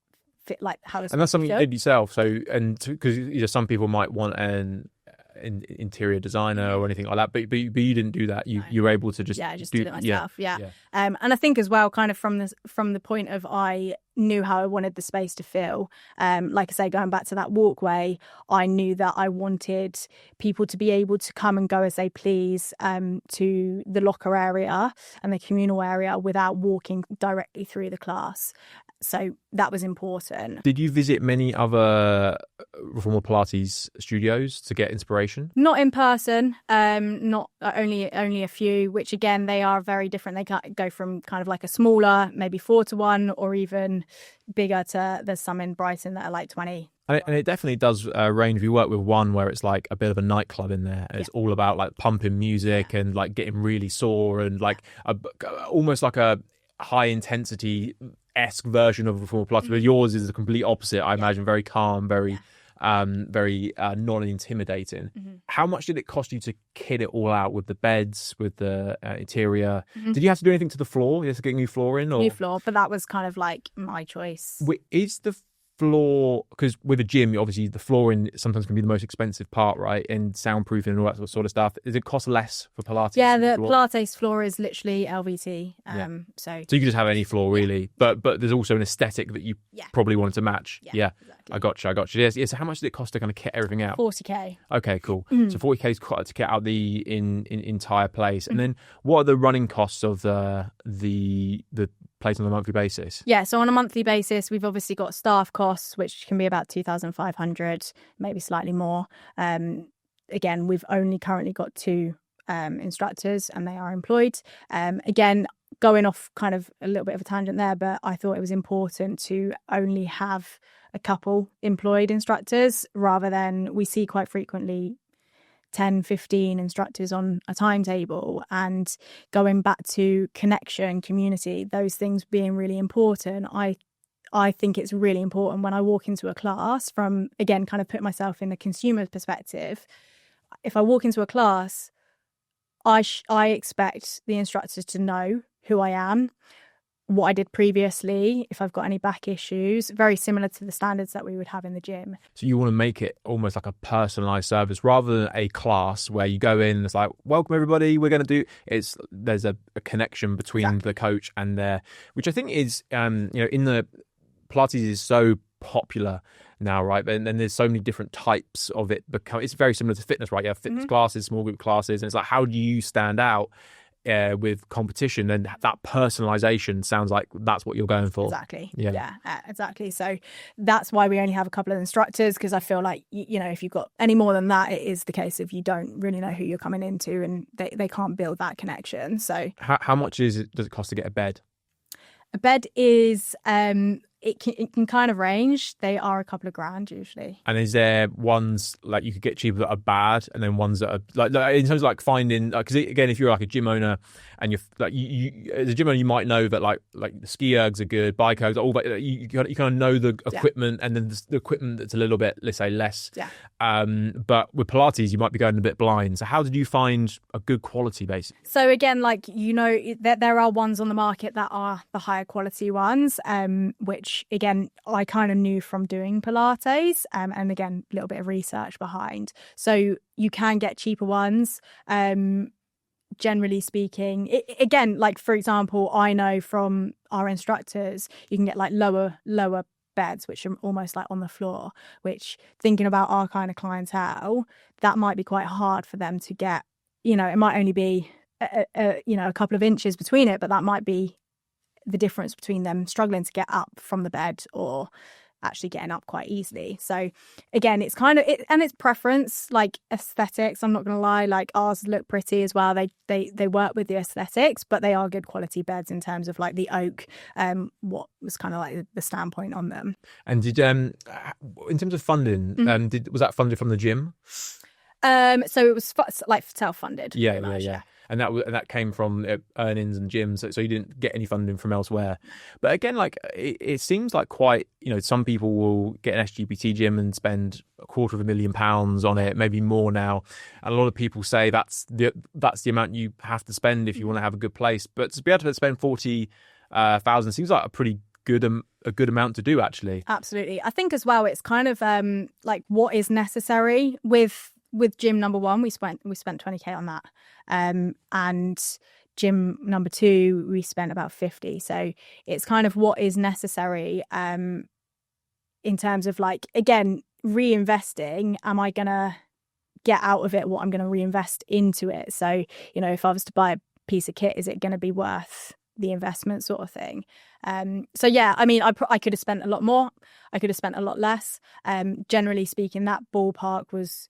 fit, like how. And that's something you did yourself. So, and because some people might want an interior designer or anything like that, but you didn't do that. You were able to just did it myself. And I think as well, kind of from the point of I knew how I wanted the space to feel. Like I say, going back to that walkway, I knew that I wanted people to be able to come and go as they please to the locker area and the communal area without walking directly through the class. So that was important. Did you visit many other Reformer Pilates studios to get inspiration? Not in person, not only a few, which again, they are very different. They can go from kind of like a smaller, maybe 4-to-1, or even bigger to, there's some in Brighton that are like 20. And it definitely does range. If you work with one where it's like a bit of a nightclub in there, and it's all about like pumping music and like getting really sore and like almost like a high intensity esque version of Reformer Pilates, but yours is the complete opposite. I imagine very calm, very non-intimidating. How much did it cost you to kit it all out with the beds, with the interior? Did you have to do anything to the floor? You have to get a new floor in? Or? New floor, but that was kind of like my choice. Is the floor, because with a gym, obviously the flooring sometimes can be the most expensive part, right? And soundproofing and all that sort of stuff. Does it cost less for Pilates? Yeah, the Pilates floor is literally LVT. So you could just have any floor really, but there's also an aesthetic that you probably wanted to match. Yeah, exactly. I got you. Yes. So how much did it cost to kind of kit everything out? 40k. Okay, cool. So 40k is quite to kit out the entire place. And then what are the running costs of the place on a monthly basis? Yeah, so on a monthly basis, we've obviously got staff costs, which can be about 2,500, maybe slightly more. Again, we've only currently got 2 instructors and they are employed. Again, going off kind of a little bit of a tangent there, but I thought it was important to only have a couple employed instructors rather than we see quite frequently 10, 15 instructors on a timetable. And going back to connection, community, those things being really important, I think it's really important when I walk into a class from, again, kind of put myself in the consumer's perspective. If I walk into a class, I expect the instructors to know who I am, what I did previously, if I've got any back issues, very similar to the standards that we would have in the gym. So you want to make it almost like a personalised service rather than a class where you go in and it's like, welcome everybody, we're going to do, there's a connection between the coach and which I think is, in the Pilates is so popular now, right? And then there's so many different types of it. It's very similar to fitness, right? You have fitness classes, small group classes, and it's like, how do you stand out with competition? And that personalization sounds like that's what you're going for. Exactly. Yeah, exactly. So that's why we only have a couple of instructors, because I feel like, if you've got any more than that, it is the case of you don't really know who you're coming into and they can't build that connection. So how much does it cost to get a bed? A bed is it can kind of range. They are a couple of grand usually. And is there ones like you could get cheaper that are bad, and then ones that are like in terms of like finding, because again, if you're like a gym owner and you're like you as a gym owner, you might know that like the ski ergs are good, bike ergs, all that. You kind of know the equipment, and then the equipment that's a little bit, let's say, less. Yeah. But with Pilates, you might be going a bit blind. So how did you find a good quality base? So again, like there are ones on the market that are the higher quality ones, which again I kind of knew from doing Pilates, and again a little bit of research behind. So you can get cheaper ones. Generally speaking, again, like for example, I know from our instructors, you can get like lower beds, which are almost like on the floor, which thinking about our kind of clientele, that might be quite hard for them to get. It might only be a couple of inches between it, but that might be the difference between them struggling to get up from the bed or actually getting up quite easily. So again, it's kind of and it's preference, like aesthetics. I'm not going to lie, like ours look pretty as well. They work with the aesthetics, but they are good quality beds in terms of like the oak. What was kind of like the standpoint on them. And did in terms of funding, was that funded from the gym? So it was like self-funded. Yeah. And that came from earnings and gyms, so you didn't get any funding from elsewhere. But again, like it seems like quite, some people will get an SGPT gym and spend £250,000 on it, maybe more now. And a lot of people say that's the amount you have to spend if you want to have a good place. But to be able to spend 40,000 seems like a pretty good amount to do, actually. Absolutely. I think as well, it's kind of like what is necessary with gym number 1, we spent 20k on that, and gym number 2 we spent about 50. So it's kind of what is necessary in terms of like, again, reinvesting. Am I gonna get out of it what I'm going to reinvest into it? So if I was to buy a piece of kit, is it going to be worth the investment, sort of thing? So yeah, I mean, I could have spent a lot more, I could have spent a lot less. Generally speaking, that ballpark was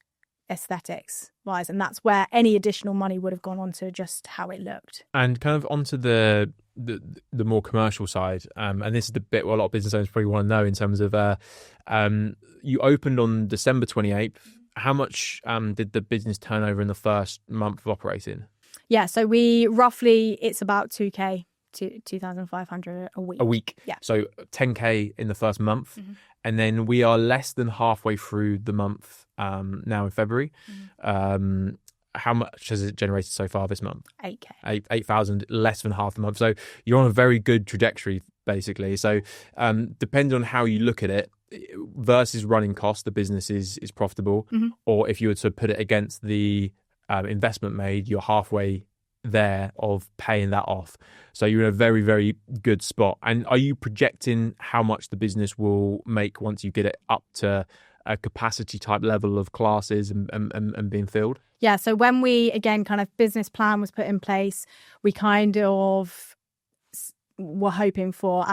aesthetics wise, and that's where any additional money would have gone on to just how it looked. And kind of onto the more commercial side, and this is the bit where a lot of business owners probably want to know in terms of you opened on December 28th. How much did the business turn over in the first month of operating? Yeah, so we roughly, it's about 2k to 2,500 a week. Yeah. So 10k in the first month. Mm-hmm. And then we are less than halfway through the month now in February. Mm-hmm. How much has it generated so far this month? 8k. 8,000, less than half the month. So you're on a very good trajectory, basically. So depending on how you look at it, versus running costs, the business is profitable. Mm-hmm. Or if you were to put it against the investment made, you're halfway there of paying that off. So you're in a very, very good spot. And are you projecting how much the business will make once you get it up to a capacity type level of classes and being filled? Yeah, so when we, again, kind of business plan was put in place, we kind of were hoping for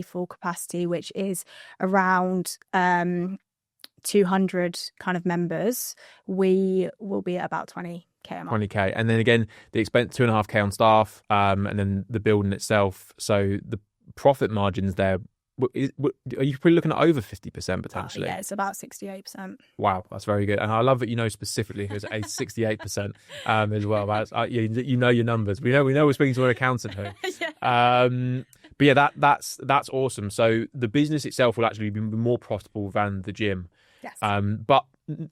full capacity, which is around 200 kind of members. We will be at about 20k a month. 20k. And then again, the expense 2.5k on staff, and then the building itself. So the profit margins there, are you probably looking at over 50% potentially? Yeah, it's about 68%. Wow, that's very good. And I love that you know specifically who's at a 68% as well. That's, you know your numbers. We know we're speaking to an accountant here. Yeah. But yeah, that's awesome. So the business itself will actually be more profitable than the gym. Yes. But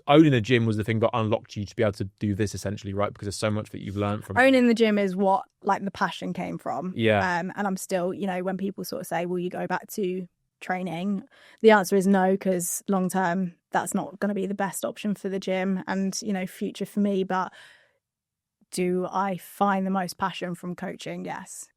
owning a gym was the thing that unlocked you to be able to do this, essentially, right? Because there's so much that you've learned from owning the gym is what like the passion came from. Yeah. And I'm still, when people sort of say, will you go back to training? The answer is no, because long term that's not going to be the best option for the gym and future for me. But do I find the most passion from coaching? Yes.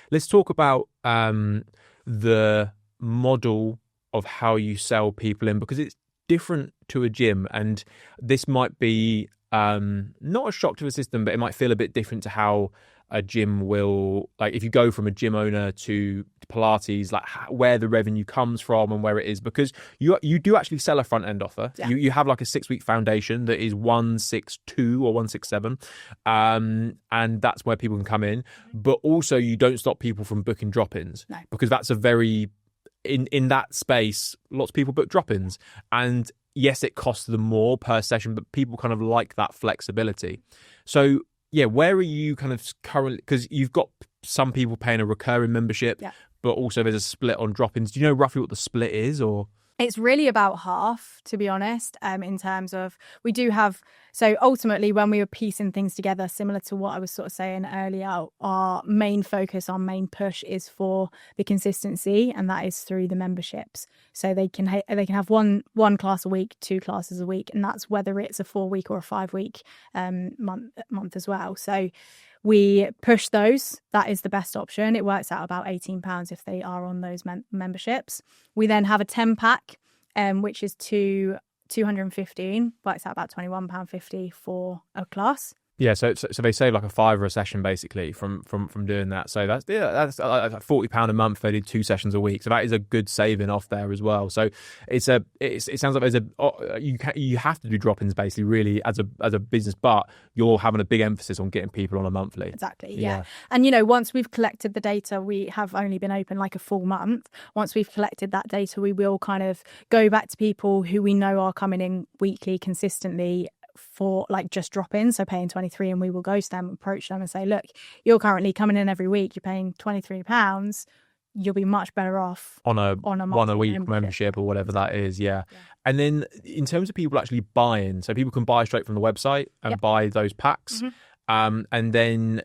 Let's talk about the model of how you sell people in, because it's different to a gym, and this might be not a shock to the system, but it might feel a bit different to how a gym will, like if you go from a gym owner to Pilates, like where the revenue comes from and where it is, because you do actually sell a front end offer. Yeah. You have like a 6-week foundation that is 162 or 167, and that's where people can come in. But also you don't stop people from booking drop-ins. No. Because that's a very in that space, lots of people book drop-ins, and yes, it costs them more per session, but people kind of like that flexibility. So yeah, where are you kind of currently? Because you've got some people paying a recurring membership, yeah, but also there's a split on drop-ins. Do you know roughly what the split is, or? It's really about half, to be honest, in terms of we do have. So ultimately, when we were piecing things together, similar to what I was sort of saying earlier, our main focus, our main push is for the consistency, and that is through the memberships. So they can have one class a week, 2 classes a week, and that's whether it's a 4-week or a 5-week month as well. So we push those. That is the best option. It works out about £18 if they are on those memberships. We then have a 10-pack, which is 215, works out about £21.50 for a class. Yeah, so they save like a £5 a session basically from doing that. So that's like £40 a month. They do 2 sessions a week, so that is a good saving off there as well. So it sounds like you have to do drop-ins basically really as a business, but you're having a big emphasis on getting people on a monthly. Exactly, yeah. And once we've collected the data, we have only been open like a full month. Once we've collected that data, we will kind of go back to people who we know are coming in weekly consistently for like just drop-ins, so paying 23, and we will go to them, approach them and say, look, you're currently coming in every week, you're paying £23, you'll be much better off on a 1 a week membership or whatever that is. Yeah. And then in terms of people actually buying, so people can buy straight from the website and buy those packs. And then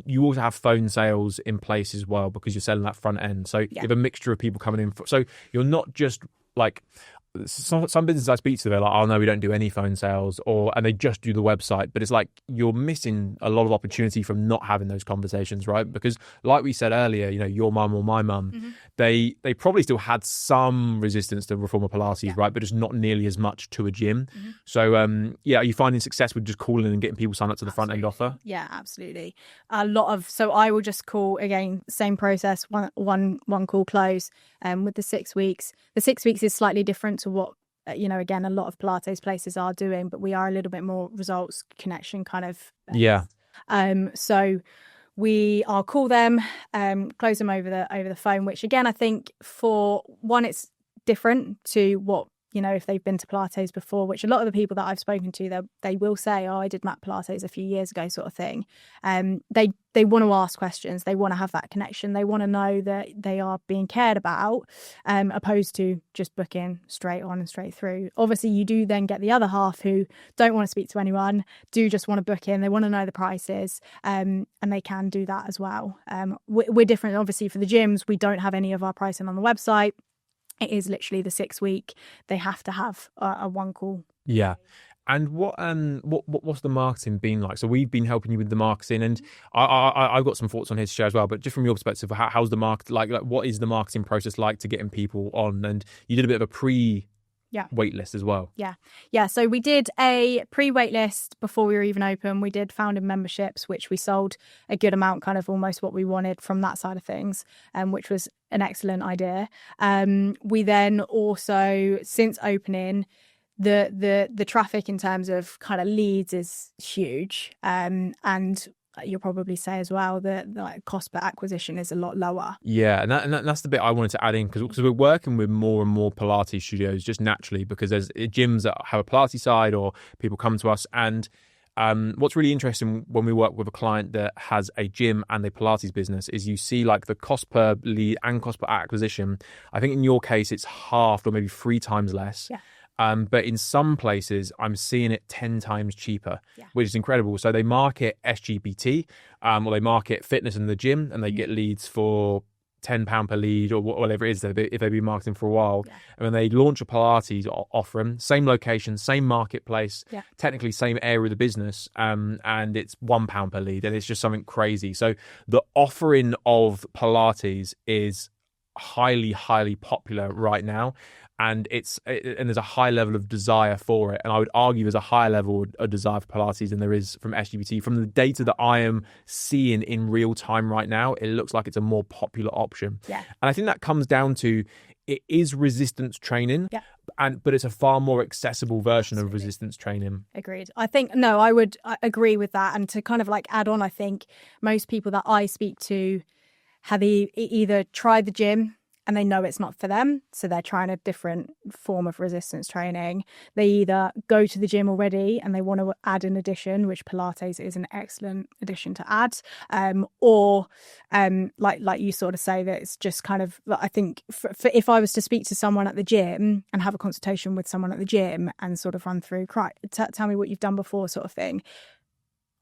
you also have phone sales in place as well, because you're selling that front end. So you have a mixture of people coming in. So you're not just like, some businesses I speak to, they're like, oh no, we don't do any phone sales, and they just do the website. But it's like you're missing a lot of opportunity from not having those conversations, right? Because like we said earlier, your mum or my mum, they probably still had some resistance to reformer Pilates, right? But it's not nearly as much to a gym. So are you finding success with just calling and getting people signed up to the front end offer? Yeah, absolutely. So I will just call again, same process, one call close. With the 6 weeks, the 6 weeks is slightly different to what again, a lot of Pilates places are doing, but we are a little bit more results connection kind of so I'll call them, close them over the phone, which again, I think for one, it's different to what if they've been to Pilates before, which a lot of the people that I've spoken to, they will say, oh, I did mat Pilates a few years ago, sort of thing. They want to ask questions. They want to have that connection. They want to know that they are being cared about, opposed to just booking straight on and straight through. Obviously, you do then get the other half who don't want to speak to anyone, do just want to book in. They want to know the prices, and they can do that as well. We're different, obviously, for the gyms. We don't have any of our pricing on the website. It is literally the 6 week. They have to have a one call. Yeah. And what's the marketing been like? So we've been helping you with the marketing, and I've got some thoughts on here to share as well. But just from your perspective, how's the market like what is the marketing process like to getting people on? And you did a bit of a wait list as well. Yeah. So we did a pre-wait list before we were even open. We did founding memberships, which we sold a good amount, kind of almost what we wanted from that side of things, which was an excellent idea. We then also, since opening, the traffic in terms of kind of leads is huge, and you'll probably say as well that the cost per acquisition is a lot lower. Yeah, and that's the bit I wanted to add in, because we're working with more and more Pilates studios just naturally, because there's gyms that have a Pilates side or people come to us. And what's really interesting when we work with a client that has a gym and a Pilates business is you see like the cost per lead and cost per acquisition. I think in your case it's half or maybe 3 times less. Yeah. But in some places, I'm seeing it 10 times cheaper, which is incredible. So they market SGPT, or they market fitness in the gym, and they get leads for £10 per lead or whatever it is if they've been marketing for a while. And when they launch a Pilates offering, same location, same marketplace, technically same area of the business, and it's £1 per lead, and it's just something crazy. So the offering of Pilates is highly, highly popular right now. And there's a high level of desire for it. And I would argue there's a higher level of desire for Pilates than there is from SGPT. From the data that I am seeing in real time right now, it looks like it's a more popular option. Yeah. And I think that comes down to it is resistance training, but it's a far more accessible version of resistance training. Agreed. I would agree with that. And to kind of like add on, I think most people that I speak to have either tried the gym and they know it's not for them, so they're trying a different form of resistance training. They either go to the gym already and they want to add an addition, which Pilates is an excellent addition to add, or like you sort of say, that it's just kind of, I think for if I was to speak to someone at the gym and have a consultation with someone at the gym and sort of run through, tell me what you've done before sort of thing,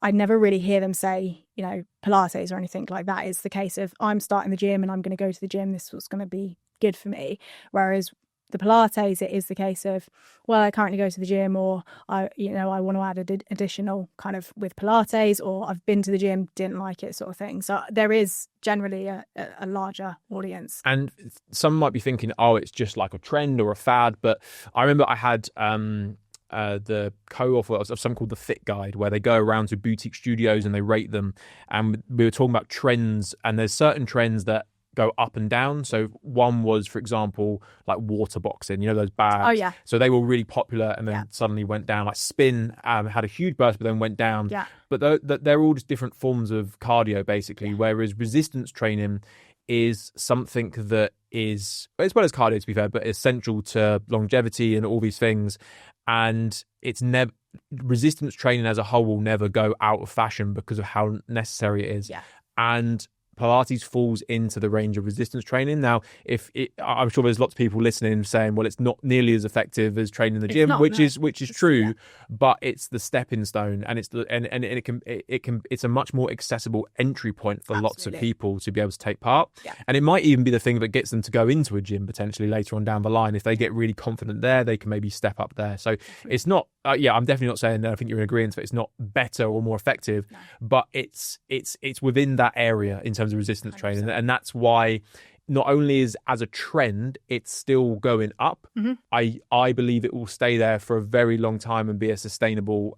I never really hear them say, Pilates or anything like that. It's the case of, I'm starting the gym and I'm going to go to the gym. This was going to be good for me. Whereas the Pilates, it is the case of, well, I currently go to the gym, or I want to add additional kind of with Pilates, or I've been to the gym, didn't like it, sort of thing. So there is generally a larger audience. And some might be thinking, oh, it's just like a trend or a fad. But I remember I had the co-author of something called the Fit Guide, where they go around to boutique studios and they rate them. And we were talking about trends, and there's certain trends that go up and down. So one was, for example, like water boxing, those bags. Oh, yeah. So they were really popular and then suddenly went down. Like spin had a huge burst, but then went down. Yeah. But they're all just different forms of cardio, basically, whereas resistance training is something that is, as well as cardio, to be fair, but essential to longevity and all these things. And it's never, resistance training as a whole will never go out of fashion because of how necessary it is. Yeah. And Pilates falls into the range of resistance training. Now, I'm sure there's lots of people listening saying, well, it's not nearly as effective as training in the gym, which is true, but it's the stepping stone, and it's a much more accessible entry point for lots of people to be able to take part. Yeah. And it might even be the thing that gets them to go into a gym potentially later on down the line. If they get really confident there, they can maybe step up there. So it's not, I'm definitely not saying that I think you're in agreement that it's not better or more effective, but it's within that area in terms of resistance 100%. Training, and that's why not only is as a trend it's still going up. I believe it will stay there for a very long time and be a sustainable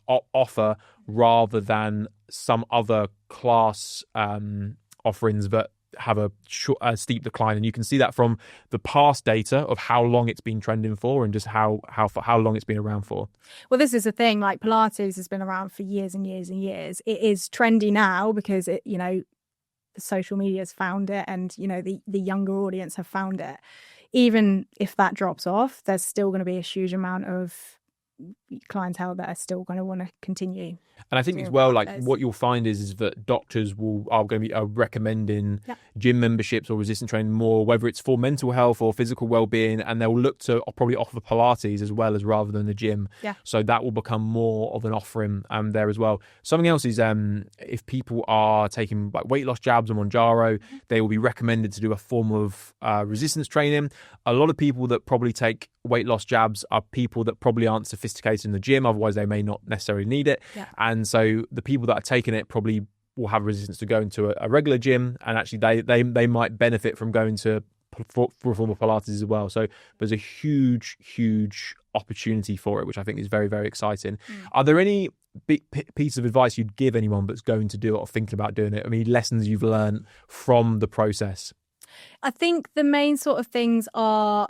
offer rather than some other class offerings that have a steep decline. And you can see that from the past data of how long it's been trending for and just how long it's been around for. Well, this is the thing, like Pilates has been around for years and years and years. It is trendy now because it, social media has found it, and the younger audience have found it. Even if that drops off, there's still going to be a huge amount of clientele that are still going to want to continue. And I think as well, like what you'll find is that doctors are going to be recommending gym memberships or resistance training more, whether it's for mental health or physical well-being, and they'll look to probably offer Pilates as well as rather than the gym. Yeah. So that will become more of an offering there as well. Something else is if people are taking like weight loss jabs or Monjaro, they will be recommended to do a form of resistance training. A lot of people that probably take weight loss jabs are people that probably aren't sophisticated in the gym, otherwise they may not necessarily need it. And so the people that are taking it probably will have resistance to go into a regular gym, and actually they might benefit from going to for a form of Pilates as well. So there's a huge opportunity for it, which I think is very, very exciting. Are there any big piece of advice you'd give anyone that's going to do it or thinking about doing it? I mean, lessons you've learned from the process? I think the main sort of things are,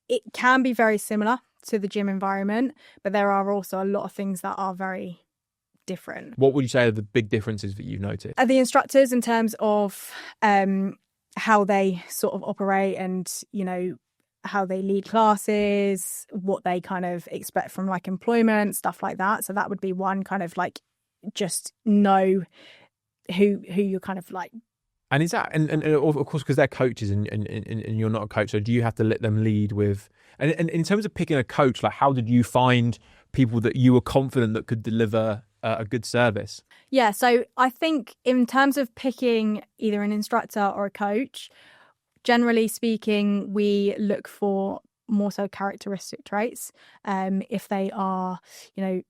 it can be very similar to the gym environment, but there are also a lot of things that are very different. What would you say are the big differences that you've noticed? The instructors, in terms of how they sort of operate and, how they lead classes, what they kind of expect from like employment, stuff like that. So that would be one, kind of like just know who you're kind of like. And is that, and of course, because they're coaches and you're not a coach, so do you have to let them lead with, and in terms of picking a coach, like how did you find people that you were confident that could deliver a good service? Yeah, so I think in terms of picking either an instructor or a coach, generally speaking, we look for more so characteristic traits. If they are,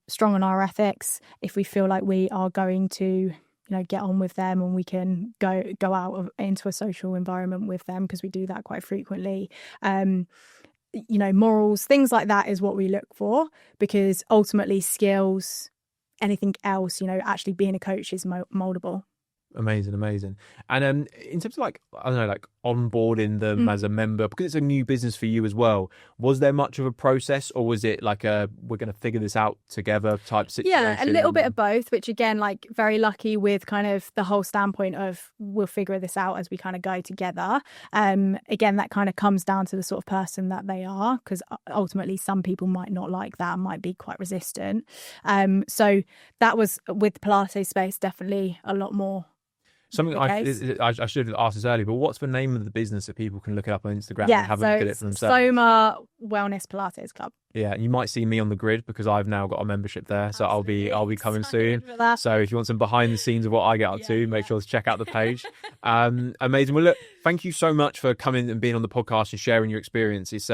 strong on our ethics, if we feel like we are going to get on with them and we can go out into a social environment with them, because we do that quite frequently. Morals, things like that is what we look for, because ultimately skills, anything else, actually being a coach is moldable. Amazing. And in terms of like onboarding them as a member, because it's a new business for you as well, was there much of a process, or was it like we're going to figure this out together type situation? Yeah, a little bit of both, which again, like very lucky with kind of the whole standpoint of we'll figure this out as we kind of go together. Again, that kind of comes down to the sort of person that they are, because ultimately some people might not like that and might be quite resistant. So that was, with Pilates space, definitely a lot more. Something I should have asked this earlier, but what's the name of the business that people can look it up on Instagram and have a look at it for themselves? SOMA Wellness Pilates Club. Yeah, and you might see me on the grid because I've now got a membership there, so Absolutely. I'll be coming soon. So if you want some behind the scenes of what I get up to, make sure to check out the page. Amazing. Well, look, thank you so much for coming and being on the podcast and sharing your experience. It's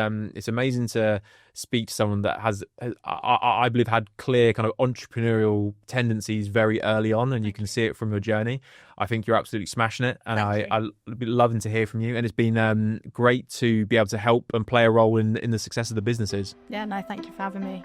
amazing to speak to someone that has I believe had clear kind of entrepreneurial tendencies very early on, and you can see it from your journey. I think you're absolutely smashing it, and I'll be loving to hear from you. And it's been great to be able to help and play a role in the success of the businesses. Yeah, no, thank you for having me.